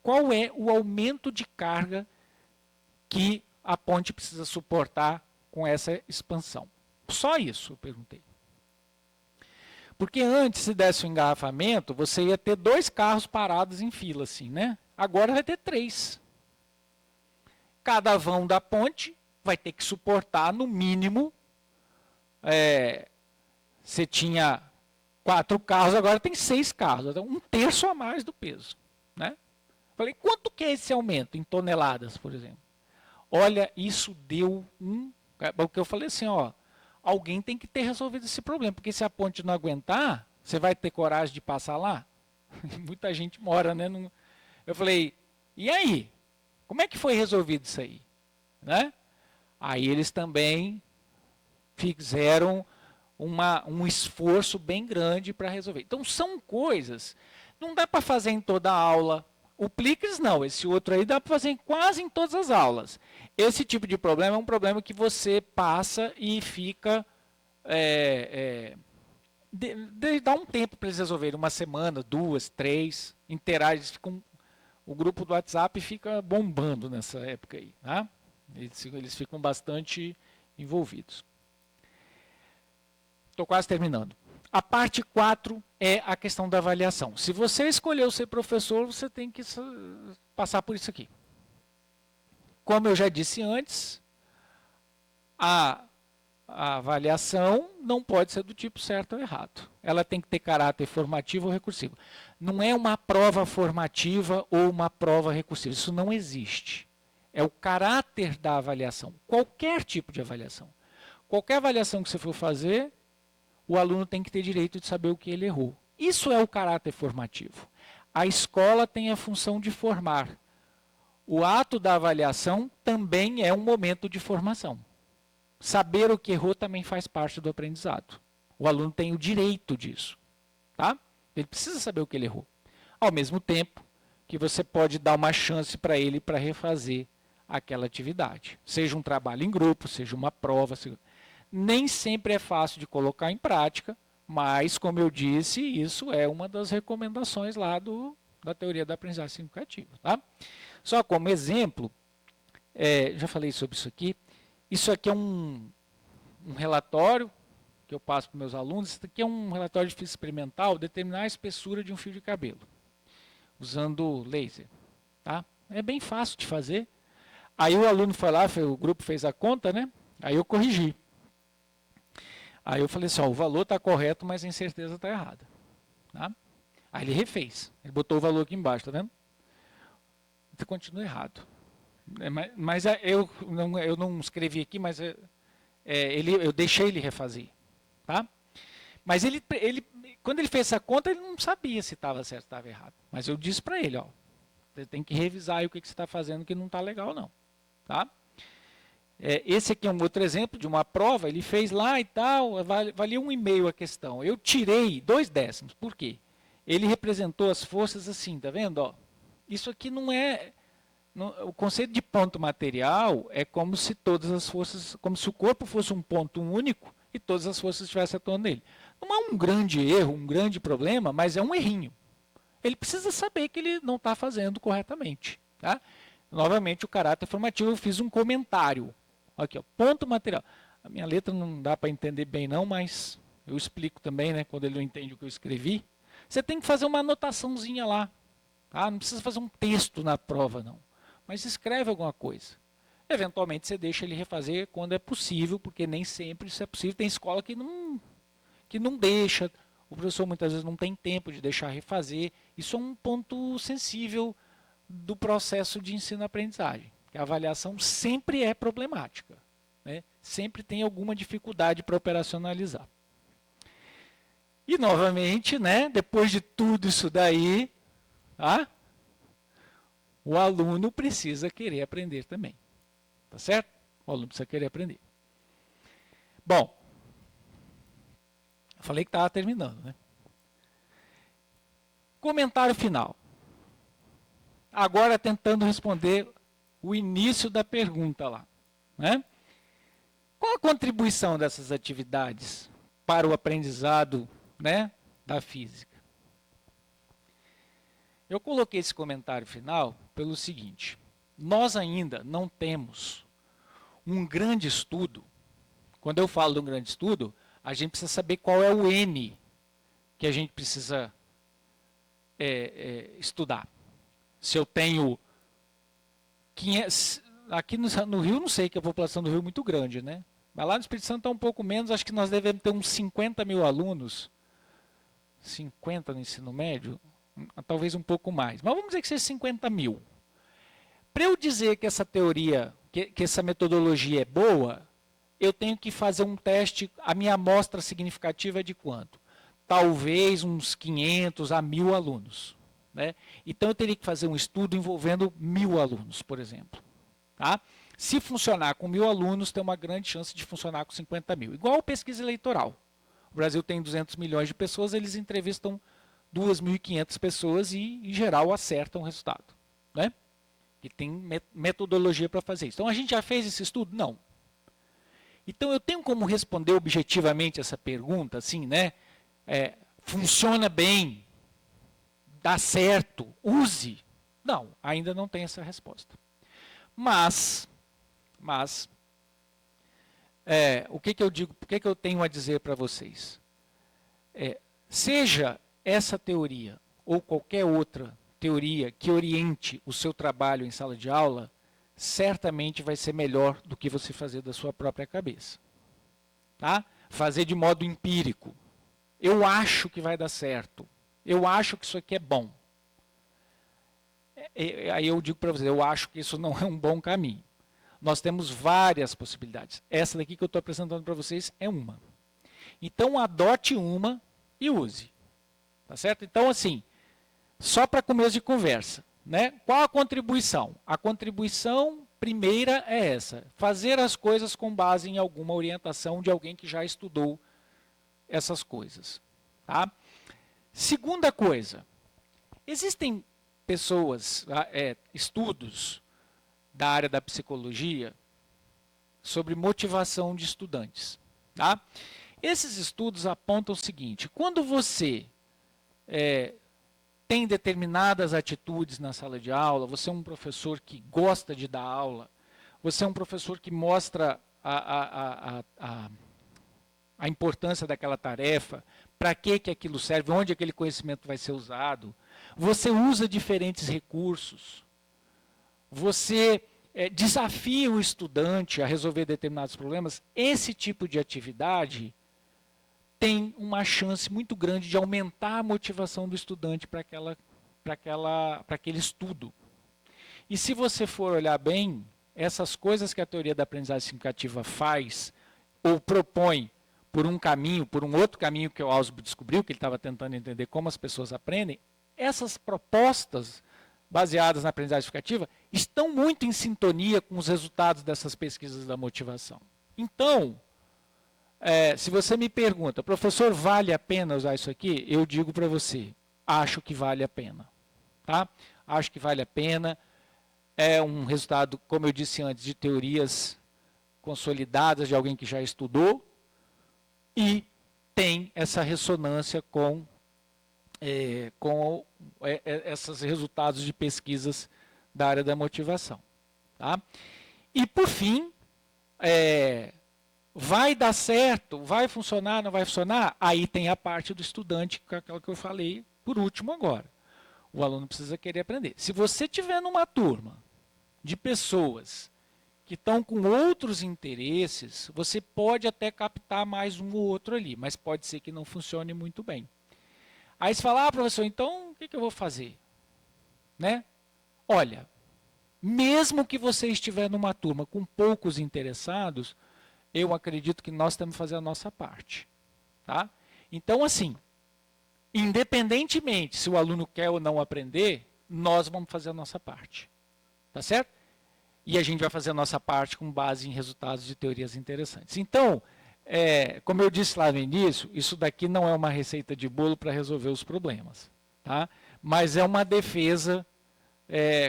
Qual é o aumento de carga que a ponte precisa suportar com essa expansão? Só isso, eu perguntei. Porque antes, se desse um engarrafamento, você ia ter 2 carros parados em fila, assim, né? Agora vai ter 3. Cada vão da ponte vai ter que suportar, no mínimo, você tinha 4 carros, agora tem 6 carros, então 1/3 a mais do peso. Né? Falei, quanto que é esse aumento em toneladas, por exemplo? Olha, isso deu o que eu falei assim, ó, alguém tem que ter resolvido esse problema, porque se a ponte não aguentar, você vai ter coragem de passar lá? Muita gente mora, né? Eu falei, e aí? Como é que foi resolvido isso aí? Né? Aí eles também fizeram um esforço bem grande para resolver. Então são coisas, não dá para fazer em toda a aula. O Pliques não, esse outro aí dá para fazer quase em todas as aulas. Esse tipo de problema é um problema que você passa e fica dá um tempo para eles resolverem, uma semana, 2, 3, interagem, o grupo do WhatsApp fica bombando nessa época aí, tá? Eles ficam bastante envolvidos. Estou quase terminando. A parte 4 é a questão da avaliação. Se você escolheu ser professor, você tem que passar por isso aqui. Como eu já disse antes, a avaliação não pode ser do tipo certo ou errado. Ela tem que ter caráter formativo ou recursivo. Não é uma prova formativa ou uma prova recursiva. Isso não existe. É o caráter da avaliação. Qualquer tipo de avaliação. Qualquer avaliação que você for fazer, o aluno tem que ter direito de saber o que ele errou. Isso é o caráter formativo. A escola tem a função de formar. O ato da avaliação também é um momento de formação. Saber o que errou também faz parte do aprendizado. O aluno tem o direito disso. Tá? Ele precisa saber o que ele errou. Ao mesmo tempo que você pode dar uma chance para ele para refazer aquela atividade. Seja um trabalho em grupo, seja uma prova. Nem sempre é fácil de colocar em prática, mas, como eu disse, isso é uma das recomendações lá da teoria da aprendizagem significativa. Tá? Só como exemplo, já falei sobre isso aqui. Isso aqui é um relatório que eu passo para os meus alunos. Isso aqui é um relatório de física experimental, determinar a espessura de um fio de cabelo, usando laser. Tá? É bem fácil de fazer. Aí o aluno foi lá, o grupo fez a conta, né? Aí eu corrigi. Aí eu falei assim, ó, o valor está correto, mas a incerteza está errada. Tá? Aí ele refez. Ele botou o valor aqui embaixo, tá vendo? Então continua errado. Mas eu não escrevi aqui, mas eu deixei ele refazer. Tá? Mas quando ele fez essa conta, ele não sabia se estava certo ou estava errado. Mas eu disse para ele, ó, você tem que revisar aí o que você está fazendo que não está legal não. Tá? Esse aqui é um outro exemplo de uma prova, ele fez lá e tal, valia 1,5 a questão. Eu tirei 2 décimos, por quê? Ele representou as forças assim, tá vendo? Ó, isso aqui não é... o conceito de ponto material é como se todas as forças, como se o corpo fosse um ponto único e todas as forças estivessem atuando nele. Não é um grande erro, um grande problema, mas é um errinho. Ele precisa saber que ele não está fazendo corretamente. Tá? Novamente, o caráter formativo, eu fiz um comentário. Aqui, ó, ponto material. A minha letra não dá para entender bem não, mas eu explico também, né, quando ele não entende o que eu escrevi. Você tem que fazer uma anotaçãozinha lá. Tá? Não precisa fazer um texto na prova, não. Mas escreve alguma coisa. Eventualmente você deixa ele refazer quando é possível, porque nem sempre isso é possível. Tem escola que não deixa, o professor muitas vezes não tem tempo de deixar refazer. Isso é um ponto sensível do processo de ensino-aprendizagem. A avaliação sempre é problemática. Né? Sempre tem alguma dificuldade para operacionalizar. E, novamente, né, depois de tudo isso daí, tá? O aluno precisa querer aprender também. Tá certo? O aluno precisa querer aprender. Bom, eu falei que estava terminando, né? Comentário final. Agora tentando responder o início da pergunta lá. Né? Qual a contribuição dessas atividades para o aprendizado, né, da física? Eu coloquei esse comentário final pelo seguinte: nós ainda não temos um grande estudo. Quando eu falo de um grande estudo, a gente precisa saber qual é o N que a gente precisa estudar. Se eu tenho 500, aqui no Rio, não sei, que a população do Rio é muito grande, né? Mas lá no Espírito Santo está um pouco menos, acho que nós devemos ter uns 50 mil alunos, 50 no ensino médio, talvez um pouco mais, mas vamos dizer que seja 50 mil. Para eu dizer que essa teoria, que essa metodologia é boa, eu tenho que fazer um teste, a minha amostra significativa é de quanto? Talvez uns 500 a 1.000 alunos. Né? Então eu teria que fazer um estudo envolvendo 1.000 alunos, por exemplo. Tá? Se funcionar com 1.000 alunos, tem uma grande chance de funcionar com 50 mil. Igual a pesquisa eleitoral. O Brasil tem 200 milhões de pessoas, eles entrevistam 2.500 pessoas e, em geral, acertam o resultado. Né? E tem metodologia para fazer isso. Então, a gente já fez esse estudo? Não. Então, eu tenho como responder objetivamente essa pergunta, assim, né? funciona bem, dá certo, use. Não, ainda não tem essa resposta. Mas o que eu digo, o que eu tenho a dizer para vocês? Seja essa teoria ou qualquer outra teoria que oriente o seu trabalho em sala de aula, certamente vai ser melhor do que você fazer da sua própria cabeça. Tá? Fazer de modo empírico. Eu acho que vai dar certo. Eu acho que isso aqui é bom. Aí eu digo para vocês, eu acho que isso não é um bom caminho. Nós temos várias possibilidades. Essa daqui que eu estou apresentando para vocês é uma. Então, adote uma e use. Tá certo? Então, assim, só para começo de conversa, né? Qual a contribuição? A contribuição primeira é essa. Fazer as coisas com base em alguma orientação de alguém que já estudou essas coisas. Tá? Segunda coisa. Existem pessoas, estudos da área da psicologia sobre motivação de estudantes. Tá? Esses estudos apontam o seguinte: quando você tem determinadas atitudes na sala de aula, você é um professor que gosta de dar aula, você é um professor que mostra a importância daquela tarefa, para que aquilo serve, onde aquele conhecimento vai ser usado, você usa diferentes recursos, você desafia o estudante a resolver determinados problemas, esse tipo de atividade tem uma chance muito grande de aumentar a motivação do estudante para aquele estudo. E se você for olhar bem, essas coisas que a teoria da aprendizagem significativa faz, ou propõe por um caminho, por um outro caminho que o Ausubel descobriu, que ele estava tentando entender como as pessoas aprendem, essas propostas baseadas na aprendizagem significativa estão muito em sintonia com os resultados dessas pesquisas da motivação. Então, se você me pergunta, professor, vale a pena usar isso aqui? Eu digo para você, acho que vale a pena. Tá? Acho que vale a pena. É um resultado, como eu disse antes, de teorias consolidadas de alguém que já estudou e tem essa ressonância com esses resultados de pesquisas da área da motivação. Tá? E, por fim, vai dar certo? Vai funcionar? Não vai funcionar? Aí tem a parte do estudante, que é aquela que eu falei por último agora. O aluno precisa querer aprender. Se você tiver numa turma de pessoas que estão com outros interesses, você pode até captar mais um ou outro ali, mas pode ser que não funcione muito bem. Aí você fala, professor, então o que eu vou fazer? Né? Olha, mesmo que você estiver numa turma com poucos interessados, eu acredito que nós temos que fazer a nossa parte. Tá? Então, assim, independentemente se o aluno quer ou não aprender, nós vamos fazer a nossa parte. Tá certo? E a gente vai fazer a nossa parte com base em resultados de teorias interessantes. Então, como eu disse lá no início, isso daqui não é uma receita de bolo para resolver os problemas. Tá? Mas é uma defesa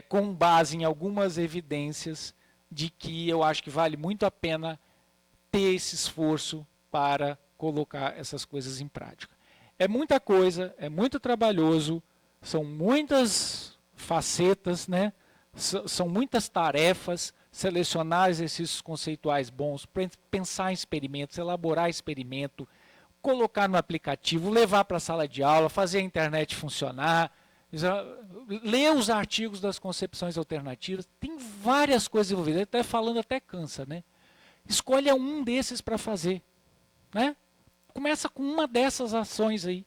com base em algumas evidências de que eu acho que vale muito a pena ter esse esforço para colocar essas coisas em prática. É muita coisa, é muito trabalhoso, são muitas facetas, né? São muitas tarefas, selecionar exercícios conceituais bons, pensar em experimentos, elaborar experimento, colocar no aplicativo, levar para a sala de aula, fazer a internet funcionar, ler os artigos das concepções alternativas, tem várias coisas envolvidas, até falando até cansa, né? Escolha um desses para fazer, né? Começa com uma dessas ações aí.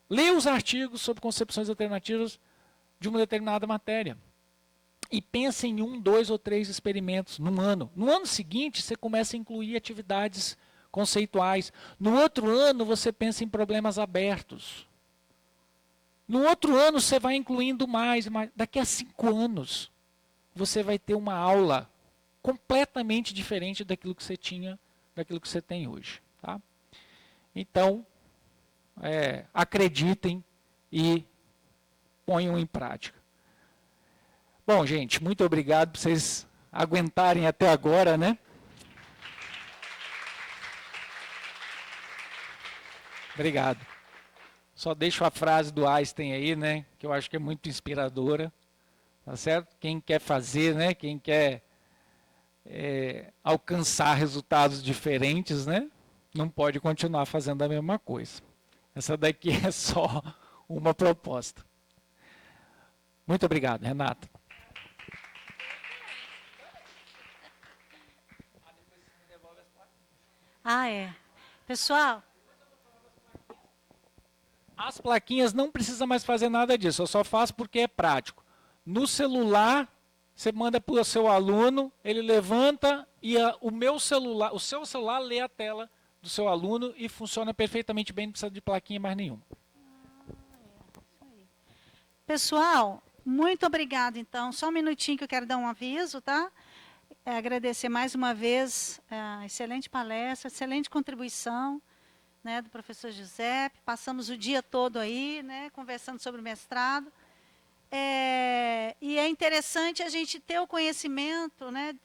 Lê os artigos sobre concepções alternativas de uma determinada matéria. E pense em 1, 2 ou 3 experimentos num ano. No ano seguinte, você começa a incluir atividades conceituais. No outro ano, você pensa em problemas abertos. No outro ano, você vai incluindo mais. Daqui a 5 anos, você vai ter uma aula completamente diferente daquilo que você tinha, daquilo que você tem hoje. Tá? Então, acreditem e ponham em prática. Bom, gente, muito obrigado por vocês aguentarem até agora, né? Obrigado. Só deixo a frase do Einstein aí, né, que eu acho que é muito inspiradora, tá certo? Quem quer fazer, né, quem quer alcançar resultados diferentes, né, não pode continuar fazendo a mesma coisa. Essa daqui é só uma proposta. Muito obrigado, Renata. Pessoal, As plaquinhas não precisa mais fazer nada disso, eu só faço porque é prático. No celular, você manda para o seu aluno, ele levanta e o seu celular lê a tela do seu aluno e funciona perfeitamente bem, não precisa de plaquinha mais nenhuma. pessoal, muito obrigado, então. Só um minutinho que eu quero dar um aviso, tá? Agradecer mais uma vez a excelente palestra, excelente contribuição, né, do professor Giuseppe. Passamos o dia todo aí, né, conversando sobre o mestrado. E é interessante a gente ter o conhecimento, né,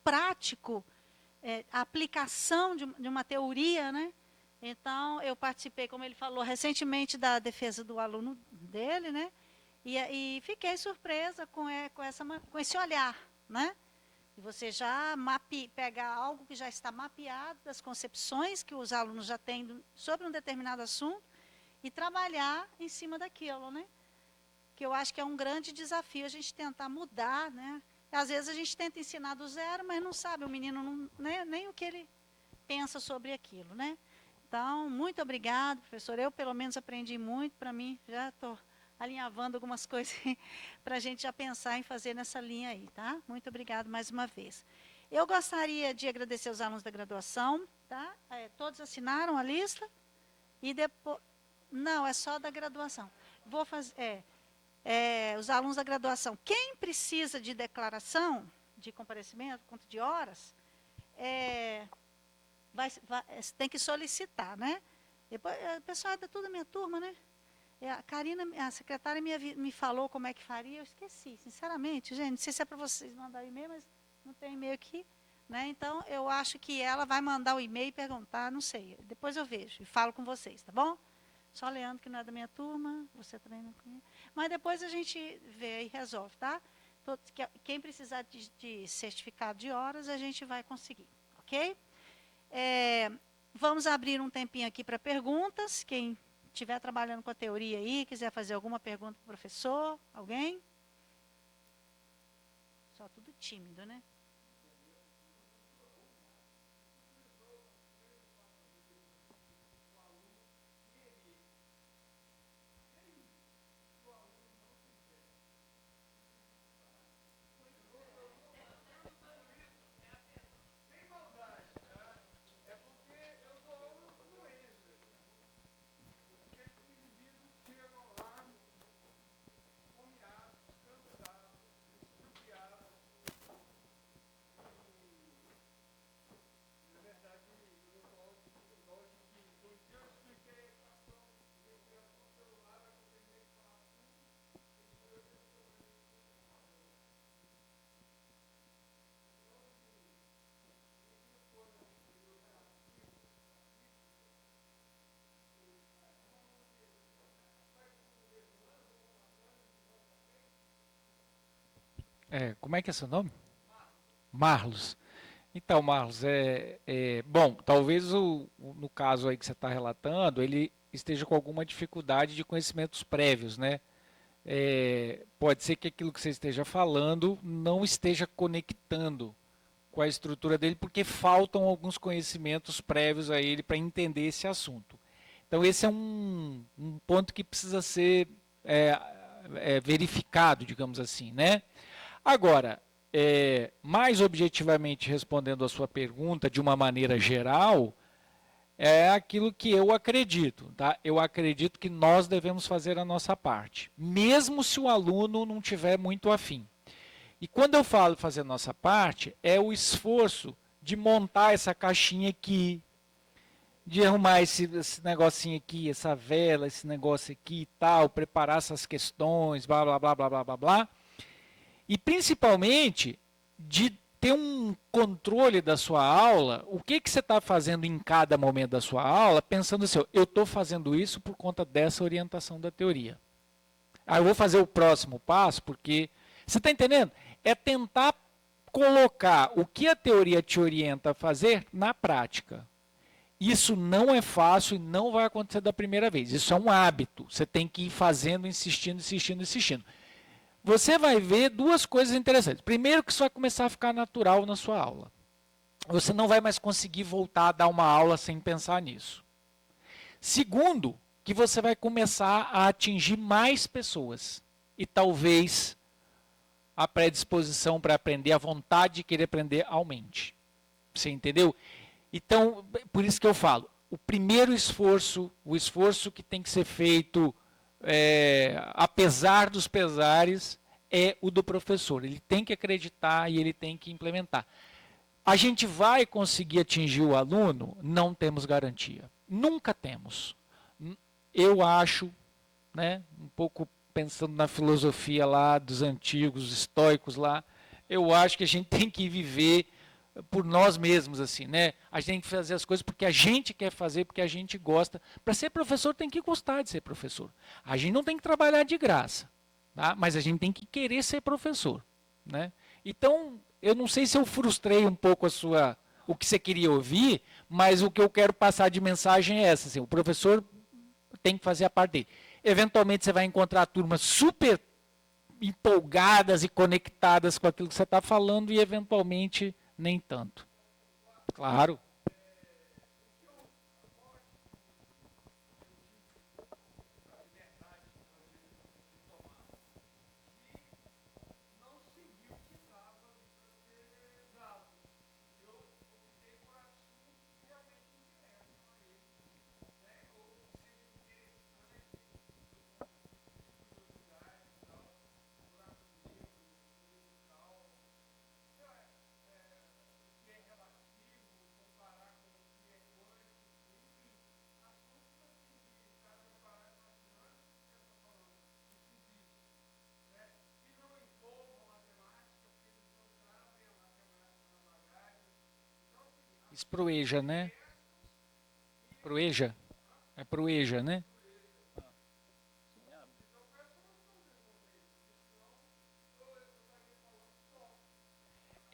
prático, a aplicação de uma teoria, né? Então, eu participei, como ele falou, recentemente da defesa do aluno dele, né? E fiquei surpresa com esse olhar, né? E você já pegar algo que já está mapeado, das concepções que os alunos já têm sobre um determinado assunto, e trabalhar em cima daquilo, né? Que eu acho que é um grande desafio a gente tentar mudar, né? Às vezes a gente tenta ensinar do zero, mas não sabe, o menino não, né, nem o que ele pensa sobre aquilo, né? Então, muito obrigado, professor. Eu, pelo menos, aprendi muito. Para mim, já estou alinhavando algumas coisas para a gente já pensar em fazer nessa linha aí, tá? Muito obrigado mais uma vez. Eu gostaria de agradecer os alunos da graduação, tá? Todos assinaram a lista? E depois... Não, é só da graduação. Vou fazer... os alunos da graduação. Quem precisa de declaração de comparecimento, conta de horas, tem que solicitar, né? Depois, o pessoal é tudo da minha turma, né? A Karina, a secretária, me falou como é que faria, eu esqueci, sinceramente, gente. Não sei se é para vocês mandar e-mail, mas não tem e-mail aqui, né? Então, eu acho que ela vai mandar o e-mail e perguntar, não sei. Depois eu vejo e falo com vocês, tá bom? Só Leandro, que não é da minha turma, você também não conhece. Mas depois a gente vê e resolve, tá? Quem precisar de certificado de horas, a gente vai conseguir, ok? Vamos abrir um tempinho aqui para perguntas. Quem estiver trabalhando com a teoria aí, quiser fazer alguma pergunta para o professor, alguém? Só tudo tímido, né? Como é que é seu nome? Marlos. Então, Marlos, bom, talvez no caso aí que você está relatando, ele esteja com alguma dificuldade de conhecimentos prévios, né? Pode ser que aquilo que você esteja falando não esteja conectando com a estrutura dele, porque faltam alguns conhecimentos prévios a ele para entender esse assunto. Então, esse é um ponto que precisa ser verificado, digamos assim, né? Agora, mais objetivamente respondendo a sua pergunta de uma maneira geral, é aquilo que eu acredito. Tá? Eu acredito que nós devemos fazer a nossa parte, mesmo se o aluno não tiver muito afim. E quando eu falo fazer a nossa parte, é o esforço de montar essa caixinha aqui, de arrumar esse negocinho aqui, essa vela, esse negócio aqui e tal, preparar essas questões, blá, blá, blá, blá, blá, blá, blá. E principalmente de ter um controle da sua aula, o que você está fazendo em cada momento da sua aula, pensando assim, eu estou fazendo isso por conta dessa orientação da teoria. Aí eu vou fazer o próximo passo, porque... Você está entendendo? É tentar colocar o que a teoria te orienta a fazer na prática. Isso não é fácil e não vai acontecer da primeira vez. Isso é um hábito. Você tem que ir fazendo, insistindo, insistindo, insistindo. Você vai ver duas coisas interessantes. Primeiro, que isso vai começar a ficar natural na sua aula. Você não vai mais conseguir voltar a dar uma aula sem pensar nisso. Segundo, que você vai começar a atingir mais pessoas. E talvez a predisposição para aprender, a vontade de querer aprender aumente. Você entendeu? Então, por isso que eu falo, o primeiro esforço, o esforço que tem que ser feito, apesar dos pesares, é o do professor. Ele tem que acreditar e ele tem que implementar. A gente vai conseguir atingir o aluno? Não temos garantia. Nunca temos. Eu acho, né, um pouco pensando na filosofia lá dos antigos, estoicos lá, eu acho que a gente tem que viver por nós mesmos, assim, né? A gente tem que fazer as coisas porque a gente quer fazer, porque a gente gosta. Para ser professor tem que gostar de ser professor. A gente não tem que trabalhar de graça, tá? Mas a gente tem que querer ser professor, né? Então, eu não sei se eu frustrei um pouco o que você queria ouvir, mas o que eu quero passar de mensagem é essa, assim, o professor tem que fazer a parte dele. Eventualmente você vai encontrar turmas super empolgadas e conectadas com aquilo que você está falando e eventualmente nem tanto. Claro. Isso pro EJA, né? Pro EJA. É pro EJA, né?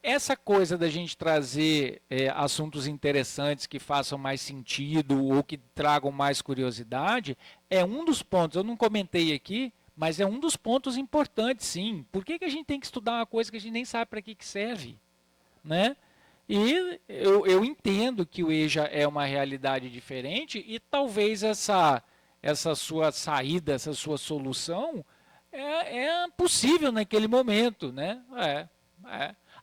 Essa coisa da gente trazer assuntos interessantes que façam mais sentido ou que tragam mais curiosidade é um dos pontos. Eu não comentei aqui, mas é um dos pontos importantes, sim. Por que a gente tem que estudar uma coisa que a gente nem sabe para que serve, né? E eu entendo que o EJA é uma realidade diferente e talvez essa sua saída, essa sua solução é possível naquele momento, né?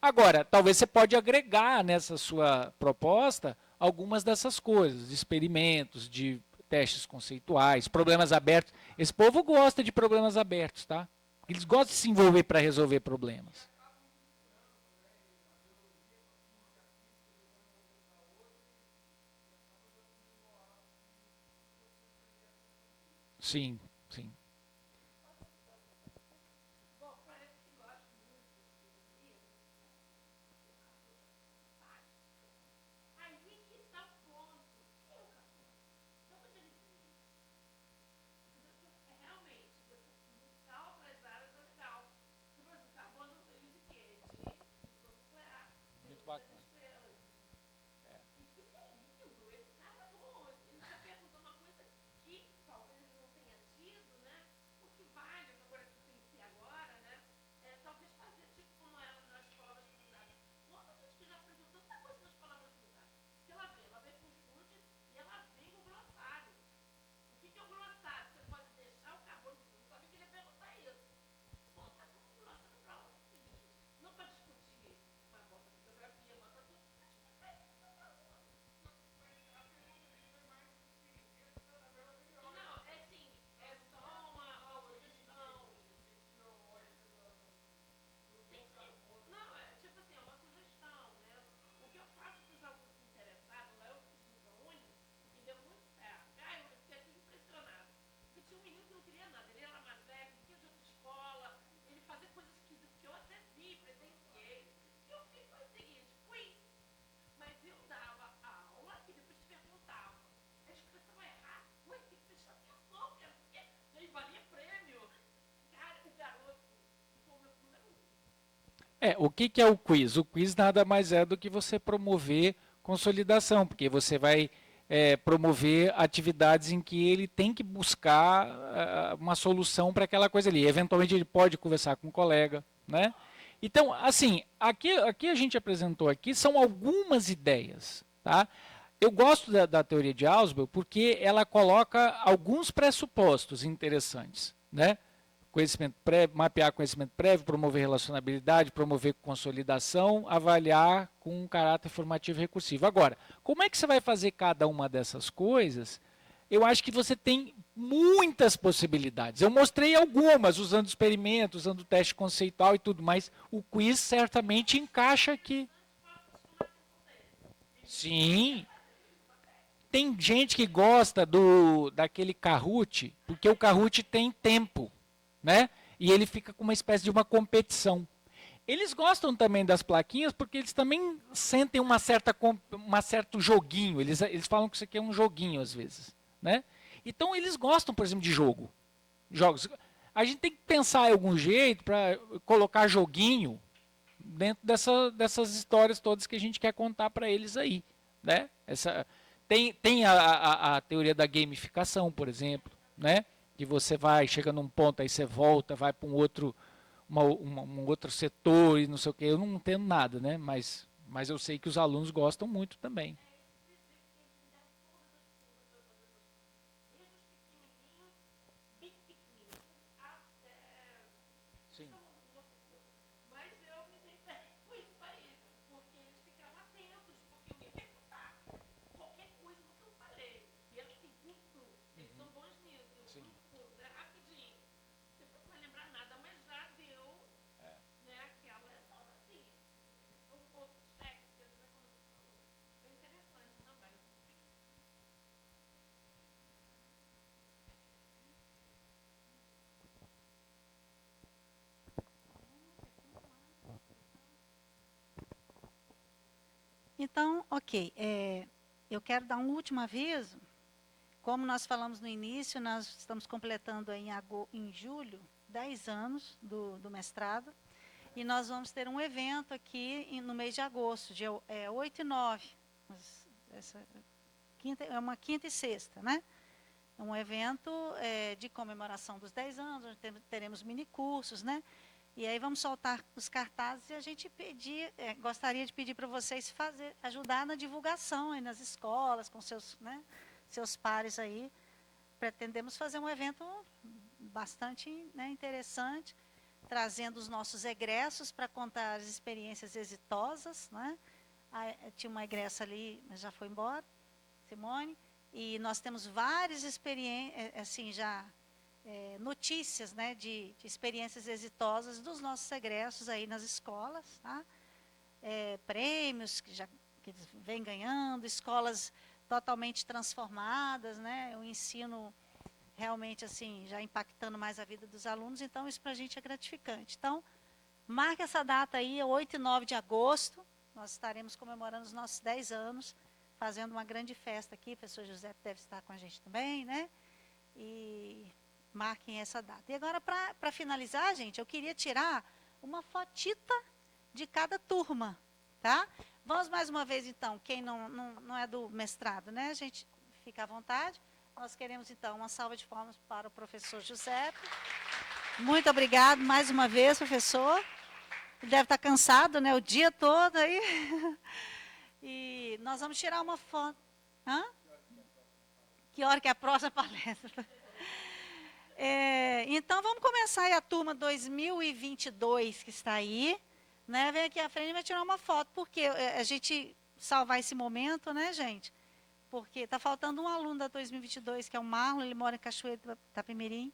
Agora, talvez você pode agregar nessa sua proposta algumas dessas coisas, de experimentos, de testes conceituais, problemas abertos. Esse povo gosta de problemas abertos, tá? Eles gostam de se envolver para resolver problemas. Sim, sim. Muito bacana. O que que é o quiz? O quiz nada mais é do que você promover consolidação, porque você vai promover atividades em que ele tem que buscar uma solução para aquela coisa ali. Eventualmente ele pode conversar com um colega, né? Então, assim, aqui a gente apresentou aqui são algumas ideias, tá? Eu gosto da teoria de Ausubel porque ela coloca alguns pressupostos interessantes, né? Conhecimento prévio, mapear conhecimento prévio, promover relacionabilidade, promover consolidação, avaliar com um caráter formativo e recursivo. Agora, como é que você vai fazer cada uma dessas coisas? Eu acho que você tem muitas possibilidades. Eu mostrei algumas, usando experimentos, usando teste conceitual e tudo, mas o quiz certamente encaixa aqui. Sim. Tem gente que gosta daquele Kahoot, porque o Kahoot tem tempo, né? E ele fica com uma espécie de uma competição. Eles gostam também das plaquinhas porque eles também sentem uma certo joguinho. Eles falam que isso aqui é um joguinho às vezes, né? Então eles gostam, por exemplo, de jogos. A gente tem que pensar em algum jeito para colocar joguinho dentro dessas histórias todas que a gente quer contar para eles aí, né? Tem a teoria da gamificação, por exemplo, né? Que você chega num ponto, aí você volta, vai para um outro setor e não sei o quê. Eu não entendo nada, né? Mas eu sei que os alunos gostam muito também. Sim. Então, ok. Eu quero dar um último aviso. Como nós falamos no início, nós estamos completando em julho 10 anos do mestrado. E nós vamos ter um evento aqui no mês de agosto, dia 8 e 9. É uma quinta e sexta, né? É um evento de comemoração dos 10 anos, onde teremos minicursos, né? E aí vamos soltar os cartazes e a gente gostaria de pedir para vocês ajudar na divulgação aí nas escolas, com seus pares aí. Pretendemos fazer um evento bastante, né, interessante, trazendo os nossos egressos para contar as experiências exitosas, né? Tinha uma egressa ali, mas já foi embora, Simone, e nós temos várias experiências, assim, notícias, né, de experiências exitosas dos nossos egressos aí nas escolas, tá? Prêmios que eles vêm ganhando, escolas totalmente transformadas, né? O ensino realmente assim já impactando mais a vida dos alunos, então isso para a gente é gratificante. Então, marque essa data aí, 8 e 9 de agosto, nós estaremos comemorando os nossos 10 anos, fazendo uma grande festa aqui, o professor José deve estar com a gente também, né? E marquem essa data. E agora, para finalizar, gente, eu queria tirar uma fotita de cada turma, tá? Vamos mais uma vez, então, quem não é do mestrado, né? A gente fica à vontade. Nós queremos, então, uma salva de palmas para o professor Giuseppe. Muito obrigado mais uma vez, professor. Ele deve estar cansado, né? O dia todo aí. E nós vamos tirar uma foto. Hã? Que hora que é a próxima palestra? Então, vamos começar aí a turma 2022 que está aí. Né? Vem aqui à frente e vai tirar uma foto, porque a gente salvar esse momento, né, gente? Porque está faltando um aluno da 2022, que é o Marlon, ele mora em Cachoeiro do Itapemirim,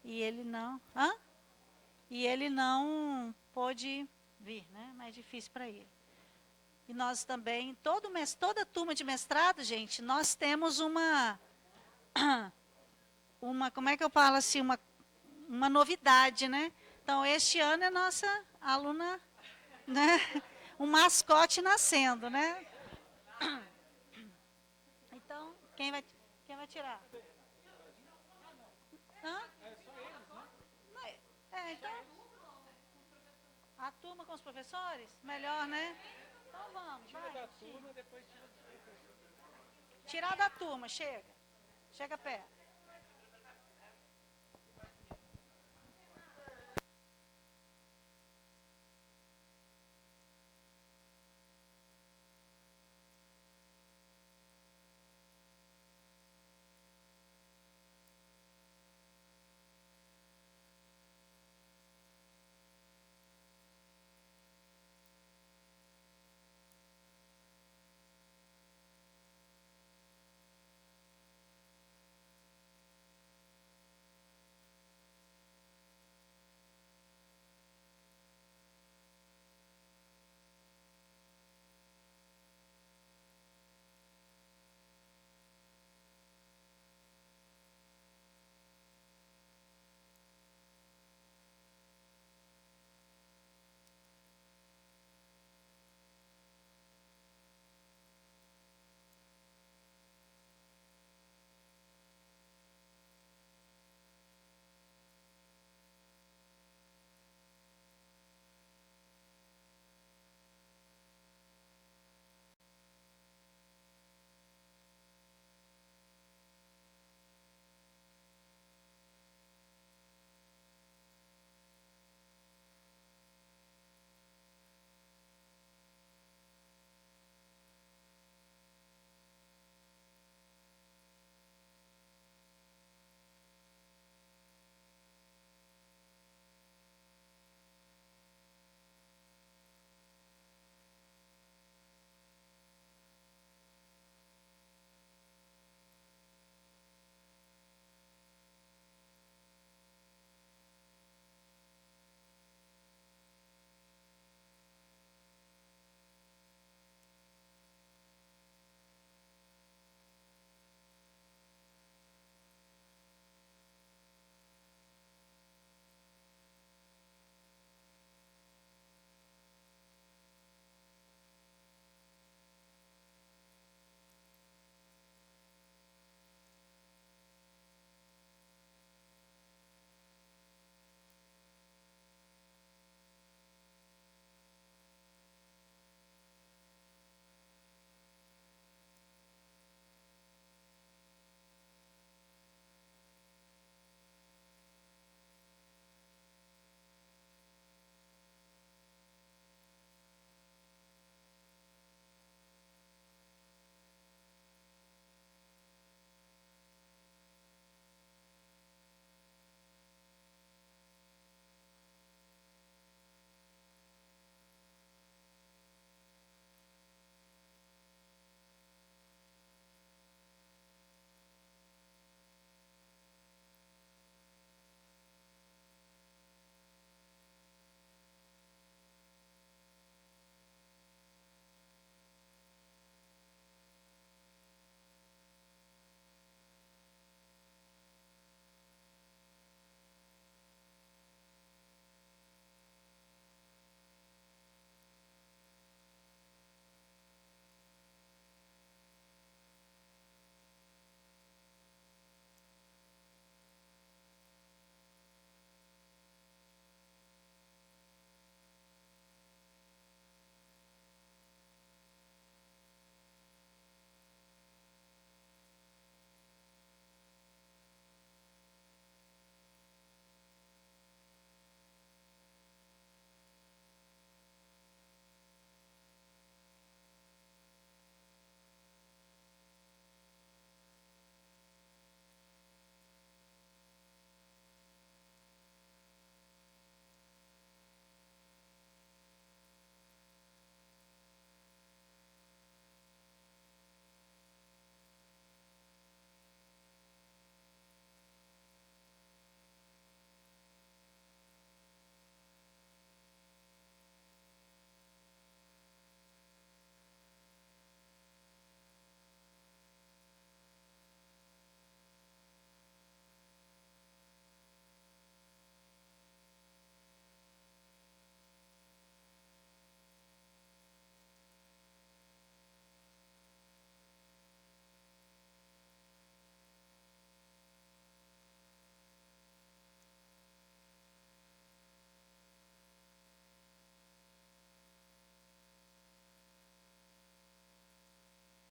e ele não... Hã? E ele não pôde vir, né? Mais difícil para ele. E nós também, toda turma de mestrado, gente, nós temos uma como é que eu falo assim, uma novidade, né? Então, este ano é nossa aluna, né? Um mascote nascendo, né? Então, quem vai tirar? Hã? Então... A turma com os professores? Melhor, né? Então vamos, vai. turma, depois tira. Tirar da turma, chega. Chega perto.